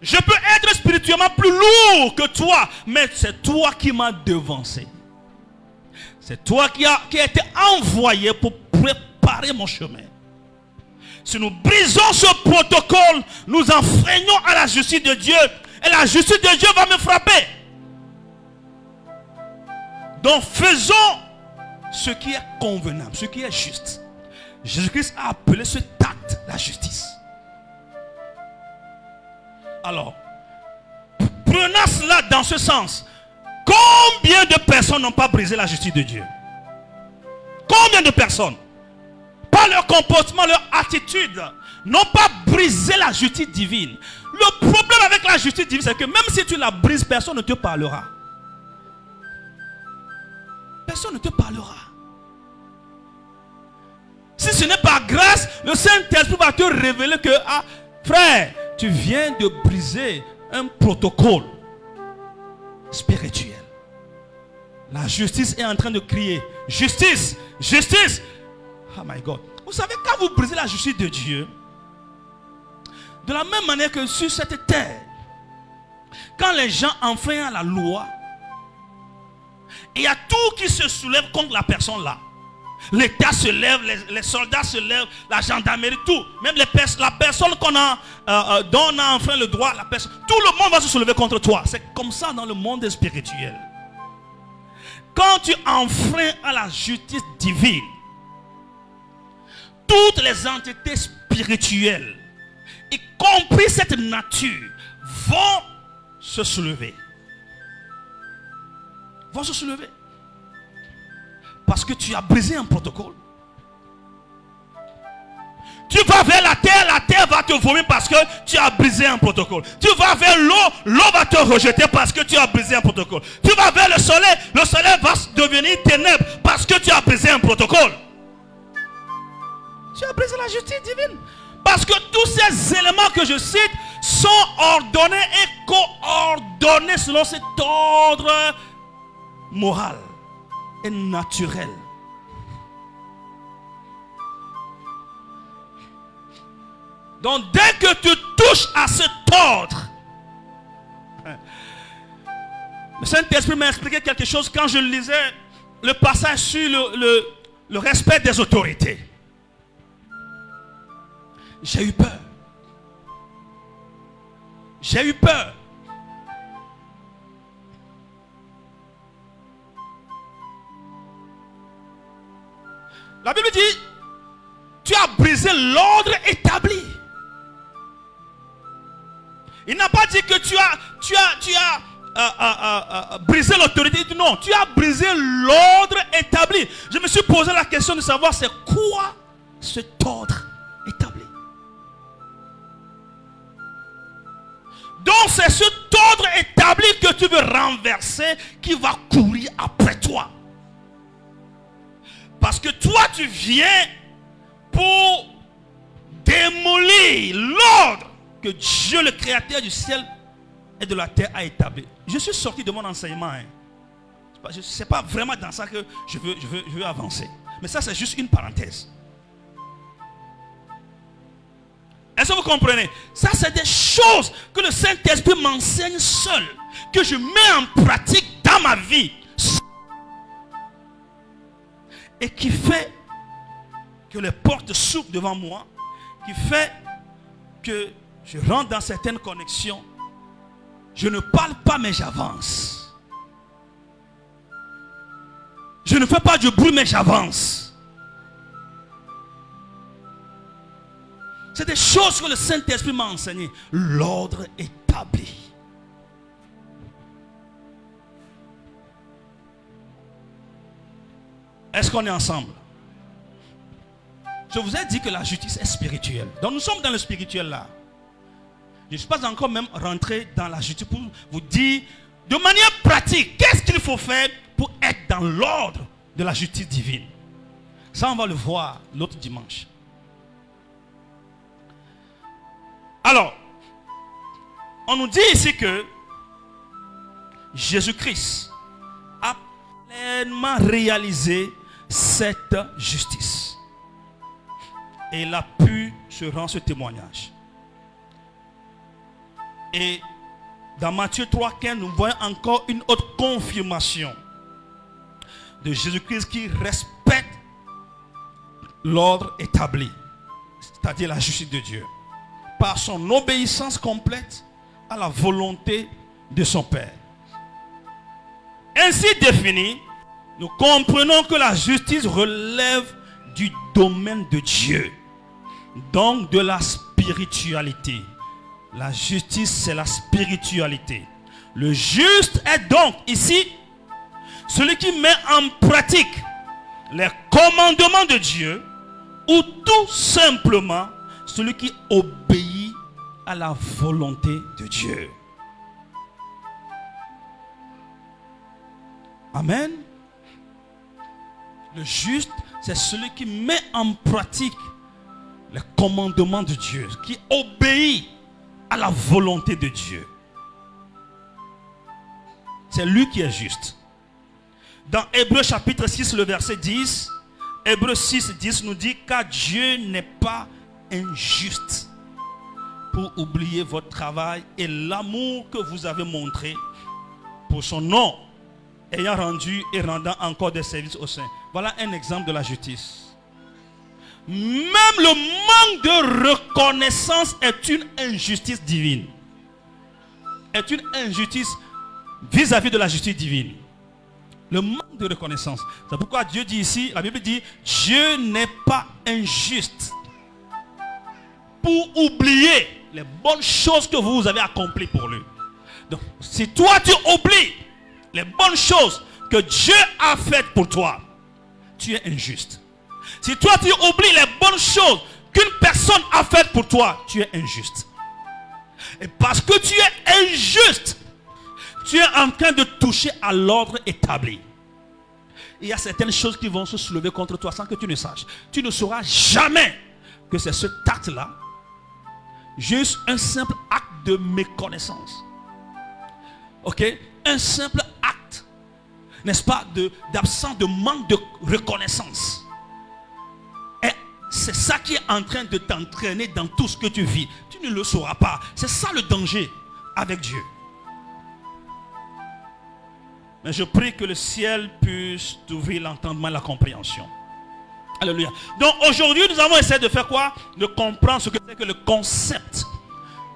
Je peux être spirituellement plus lourd que toi, mais c'est toi qui m'as devancé. C'est toi qui as été envoyé pour préparer mon chemin. Si nous brisons ce protocole, nous enfreignons à la justice de Dieu. Et la justice de Dieu va me frapper. Donc faisons ce qui est convenable, ce qui est juste. Jésus-Christ a appelé ce acte la justice. Alors, prenons cela dans ce sens. Combien de personnes n'ont pas brisé la justice de Dieu? Combien de personnes? Pas par leur comportement, leur attitude, n'ont pas brisé la justice divine. Le problème avec la justice divine, c'est que même si tu la brises, personne ne te parlera. Personne ne te parlera. Si ce n'est pas grâce, le Saint-Esprit va te révéler que, ah, frère, tu viens de briser un protocole spirituel. La justice est en train de crier, justice, justice. Oh my God. Vous savez, quand vous brisez la justice de Dieu, de la même manière que sur cette terre, quand les gens enfreignent la loi, il y a tout qui se soulève contre la personne là. L'État se lève, les soldats se lèvent, la gendarmerie, tout. Même la personne dont on a enfreint le droit, tout le monde va se soulever contre toi. C'est comme ça dans le monde spirituel. Quand tu enfreins à la justice divine, toutes les entités spirituelles, y compris cette nature, vont se soulever. Vont se soulever. Parce que tu as brisé un protocole. Tu vas vers la terre va te vomir parce que tu as brisé un protocole. Tu vas vers l'eau va te rejeter parce que tu as brisé un protocole. Tu vas vers le soleil va devenir ténèbres parce que tu as brisé un protocole. Tu as brisé la justice divine. Parce que tous ces éléments que je cite sont ordonnés et coordonnés selon cet ordre moral et naturel. Donc dès que tu touches à cet ordre, le Saint-Esprit m'a expliqué quelque chose quand je lisais le passage sur le respect des autorités. J'ai eu peur. J'ai eu peur. La Bible dit, tu as brisé l'ordre établi. Il n'a pas dit que tu as brisé l'autorité. Non, tu as brisé l'ordre établi. Je me suis posé la question de savoir c'est quoi cet ordre établi. Donc c'est cet ordre établi que tu veux renverser qui va courir après toi. Parce que toi tu viens pour démolir l'ordre que Dieu le créateur du ciel et de la terre a établi. Je suis sorti de mon enseignement. Ce n'est pas vraiment dans ça que je veux avancer. Mais ça c'est juste une parenthèse. Est-ce que vous comprenez? Ça c'est des choses que le Saint-Esprit m'enseigne seul. Que je mets en pratique dans ma vie. Et qui fait que les portes s'ouvrent devant moi. Qui fait que je rentre dans certaines connexions. Je ne parle pas mais j'avance. Je ne fais pas du bruit mais j'avance. C'est des choses que le Saint-Esprit m'a enseigné. L'ordre établi. Est-ce qu'on est ensemble? Je vous ai dit que la justice est spirituelle. Donc nous sommes dans le spirituel là. Je ne suis pas encore même rentré dans la justice pour vous dire de manière pratique qu'est-ce qu'il faut faire pour être dans l'ordre de la justice divine. Ça on va le voir l'autre dimanche. Alors, on nous dit ici que Jésus-Christ a pleinement réalisé cette justice. Et il a pu se rendre ce témoignage. Et dans Matthieu 3,15, nous voyons encore une autre confirmation de Jésus-Christ qui respecte l'ordre établi, c'est-à-dire la justice de Dieu, par son obéissance complète à la volonté de son Père. Ainsi défini, nous comprenons que la justice relève du domaine de Dieu, donc de la spiritualité. La justice, c'est la spiritualité. Le juste est donc ici celui qui met en pratique les commandements de Dieu ou tout simplement celui qui obéit à la volonté de Dieu. Amen. Le juste, c'est celui qui met en pratique les commandements de Dieu, qui obéit à la volonté de Dieu. C'est lui qui est juste. Dans Hébreux chapitre 6, le verset 10, Hébreux 6, 10 nous dit: car Dieu n'est pas injuste pour oublier votre travail et l'amour que vous avez montré pour son nom, ayant rendu et rendant encore des services aux saints. Voilà un exemple de la justice. Même le manque de reconnaissance est une injustice divine. Est une injustice vis-à-vis de la justice divine. Le manque de reconnaissance. C'est pourquoi Dieu dit ici, la Bible dit, Dieu n'est pas injuste pour oublier les bonnes choses que vous avez accomplies pour lui. Donc, si toi tu oublies les bonnes choses que Dieu a faites pour toi, tu es injuste. Si toi tu oublies les bonnes choses qu'une personne a faites pour toi, tu es injuste. Et parce que tu es injuste, tu es en train de toucher à l'ordre établi. Il y a certaines choses qui vont se soulever contre toi sans que tu ne saches. Tu ne sauras jamais que c'est cet acte-là, juste un simple acte de méconnaissance. Ok? Un simple acte, n'est-ce pas, d'absence, de manque de reconnaissance. Et c'est ça qui est en train de t'entraîner dans tout ce que tu vis. Tu ne le sauras pas. C'est ça le danger avec Dieu. Mais je prie que le ciel puisse t'ouvrir l'entendement et la compréhension. Alléluia. Donc aujourd'hui, nous avons essayé de faire quoi? De comprendre ce que c'est que le concept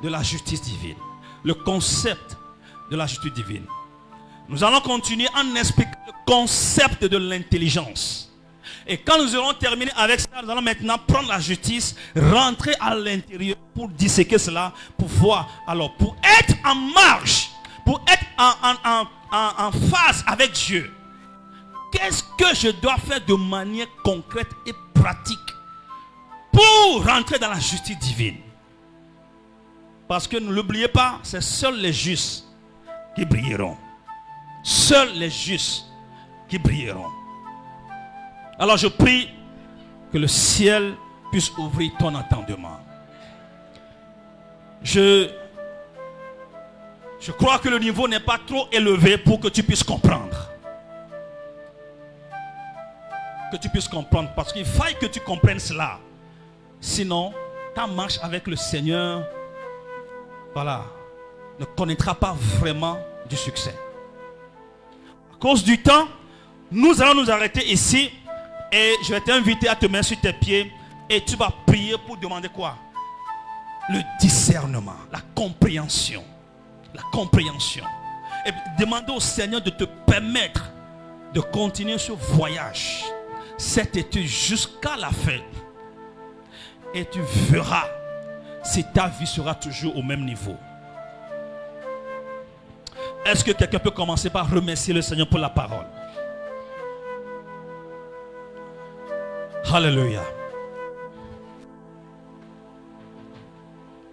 de la justice divine. Le concept de la justice divine. Nous allons continuer en expliquant le concept de l'intelligence. Et quand nous aurons terminé avec ça, nous allons maintenant prendre la justice, rentrer à l'intérieur pour disséquer cela, pour voir, alors pour être en marche, pour être en phase avec Dieu. Qu'est-ce que je dois faire de manière concrète et pratique pour rentrer dans la justice divine? Parce que ne l'oubliez pas, c'est seuls les justes qui brilleront. Seuls les justes qui brilleront. Alors je prie que le ciel puisse ouvrir ton entendement. Je crois que le niveau n'est pas trop élevé pour que tu puisses comprendre. Que tu puisses comprendre. Parce qu'il faille que tu comprennes cela. Sinon, ta marche avec le Seigneur, voilà, ne connaîtra pas vraiment du succès. À cause du temps, nous allons nous arrêter ici. Et je vais t'inviter à te mettre sur tes pieds. Et tu vas prier pour demander quoi? Le discernement, la compréhension. La compréhension. Et demander au Seigneur de te permettre de continuer ce voyage, cette étude jusqu'à la fin. Et tu verras si ta vie sera toujours au même niveau. Est-ce que quelqu'un peut commencer par remercier le Seigneur pour la parole? Alléluia.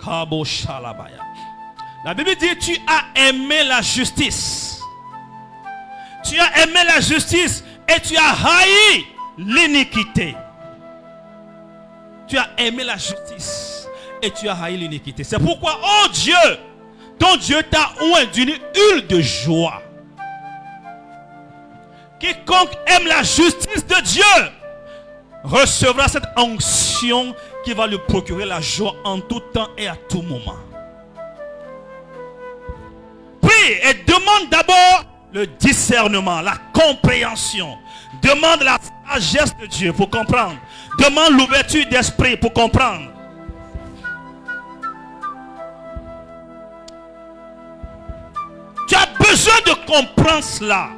Kabo Shalabaya. La Bible dit, tu as aimé la justice. Tu as aimé la justice et tu as haï l'iniquité. Tu as aimé la justice et tu as haï l'iniquité. C'est pourquoi, oh Dieu, ton Dieu t'a oint d'une huile de joie. Quiconque aime la justice de Dieu recevra cette onction qui va lui procurer la joie en tout temps et à tout moment. Prie et demande d'abord le discernement, la compréhension. Demande la sagesse de Dieu pour comprendre. Demande l'ouverture d'esprit pour comprendre. Tu as besoin de comprendre cela.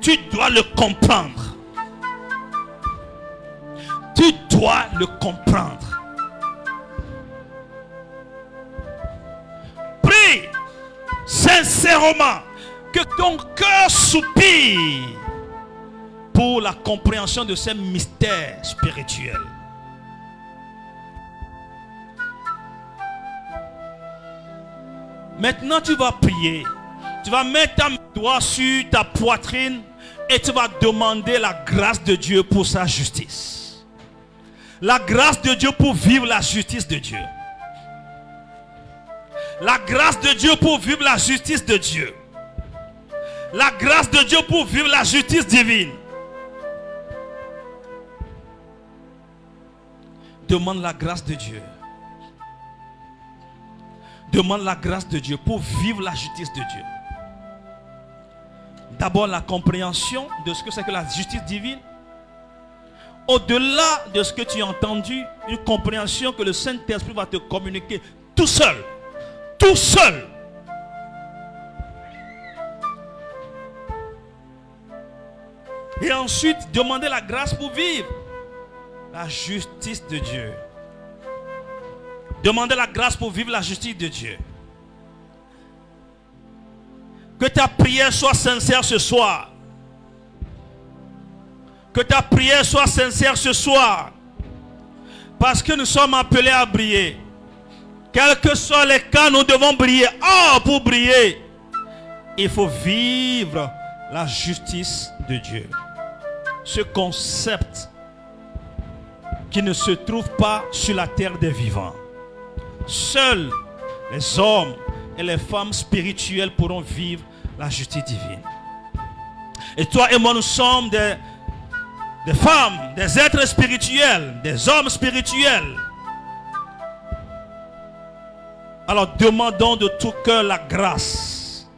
Tu dois le comprendre. Tu dois le comprendre. Prie sincèrement que ton cœur soupire pour la compréhension de ces mystères spirituels. Maintenant, tu vas prier. Tu vas mettre ta doigt sur ta poitrine et tu vas demander la grâce de Dieu pour sa justice. La grâce de Dieu pour vivre la justice de Dieu. La grâce de Dieu pour vivre la justice de Dieu. La grâce de Dieu pour vivre la justice divine. Demande la grâce de Dieu. Demande la grâce de Dieu pour vivre la justice de Dieu. D'abord la compréhension de ce que c'est que la justice divine. Au-delà de ce que tu as entendu, une compréhension que le Saint-Esprit va te communiquer tout seul. Tout seul. Et ensuite, demander la grâce pour vivre la justice de Dieu. Demandez la grâce pour vivre la justice de Dieu. Que ta prière soit sincère ce soir. Que ta prière soit sincère ce soir. Parce que nous sommes appelés à briller. Quels que soient les cas, nous devons briller. Oh, pour briller, il faut vivre la justice de Dieu. Ce concept qui ne se trouve pas sur la terre des vivants. Seuls les hommes et les femmes spirituelles pourront vivre la justice divine. Et toi et moi, nous sommes des femmes, des êtres spirituels, des hommes spirituels. Alors demandons de tout cœur la grâce.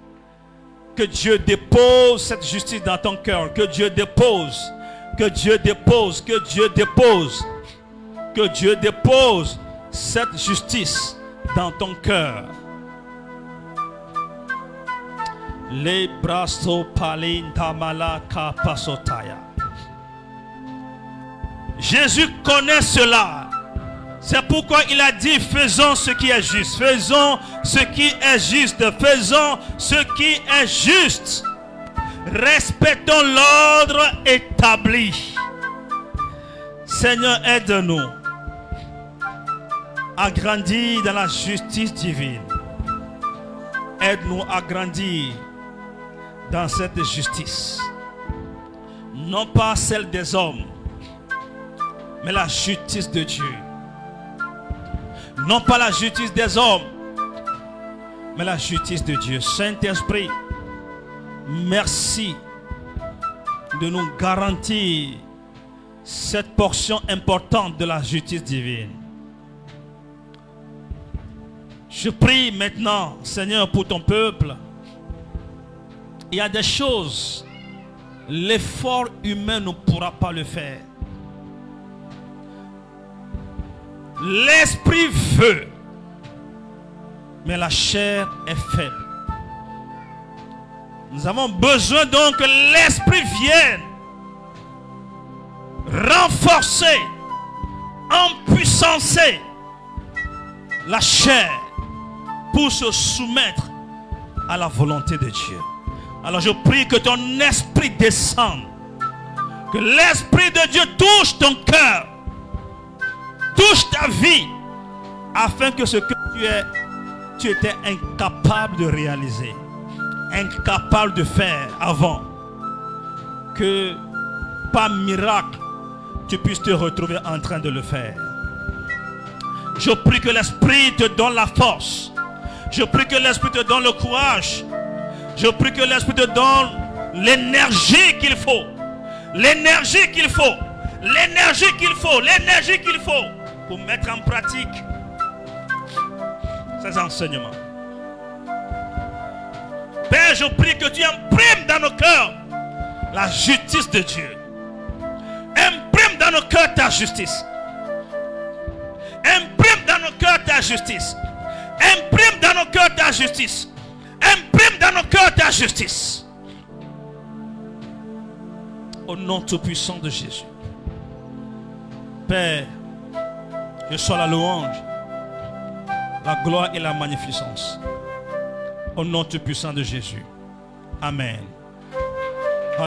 Que Dieu dépose cette justice dans ton cœur. Que Dieu dépose. Que Dieu dépose. Que Dieu dépose. Que Dieu dépose cette justice dans ton cœur. Les brasso palinda malaka pasotaya. Jésus connaît cela. C'est pourquoi il a dit, faisons ce qui est juste. Faisons ce qui est juste. Faisons ce qui est juste. Respectons l'ordre établi. Seigneur, aide-nous à grandir dans la justice divine. Aide-nous à grandir dans cette justice. Non pas celle des hommes, mais la justice de Dieu. Non pas la justice des hommes, mais la justice de Dieu. Saint-Esprit, merci de nous garantir cette portion importante de la justice divine. Je prie maintenant, Seigneur, pour ton peuple. Il y a des choses, l'effort humain ne pourra pas le faire. L'esprit veut, mais la chair est faible. Nous avons besoin donc que l'esprit vienne renforcer, empuissancer la chair pour se soumettre à la volonté de Dieu. Alors je prie que ton esprit descende, que l'esprit de Dieu touche ton cœur, touche ta vie, afin que ce que tu étais incapable de réaliser, incapable de faire avant, que par miracle tu puisses te retrouver en train de le faire. Je prie que l'esprit te donne la force. Je prie que l'esprit te donne le courage. Je prie que l'esprit te donne l'énergie qu'il faut. L'énergie qu'il faut. L'énergie qu'il faut. L'énergie qu'il faut pour mettre en pratique ces enseignements. Père, je prie que tu imprimes dans nos cœurs la justice de Dieu. Imprime dans nos cœurs ta justice. Imprime dans nos cœurs ta justice. Imprime dans nos cœurs ta justice. Imprime dans nos cœurs ta justice. Au nom tout-puissant de Jésus. Père, que soit la louange, la gloire et la magnificence. Au nom tout-puissant de Jésus. Amen.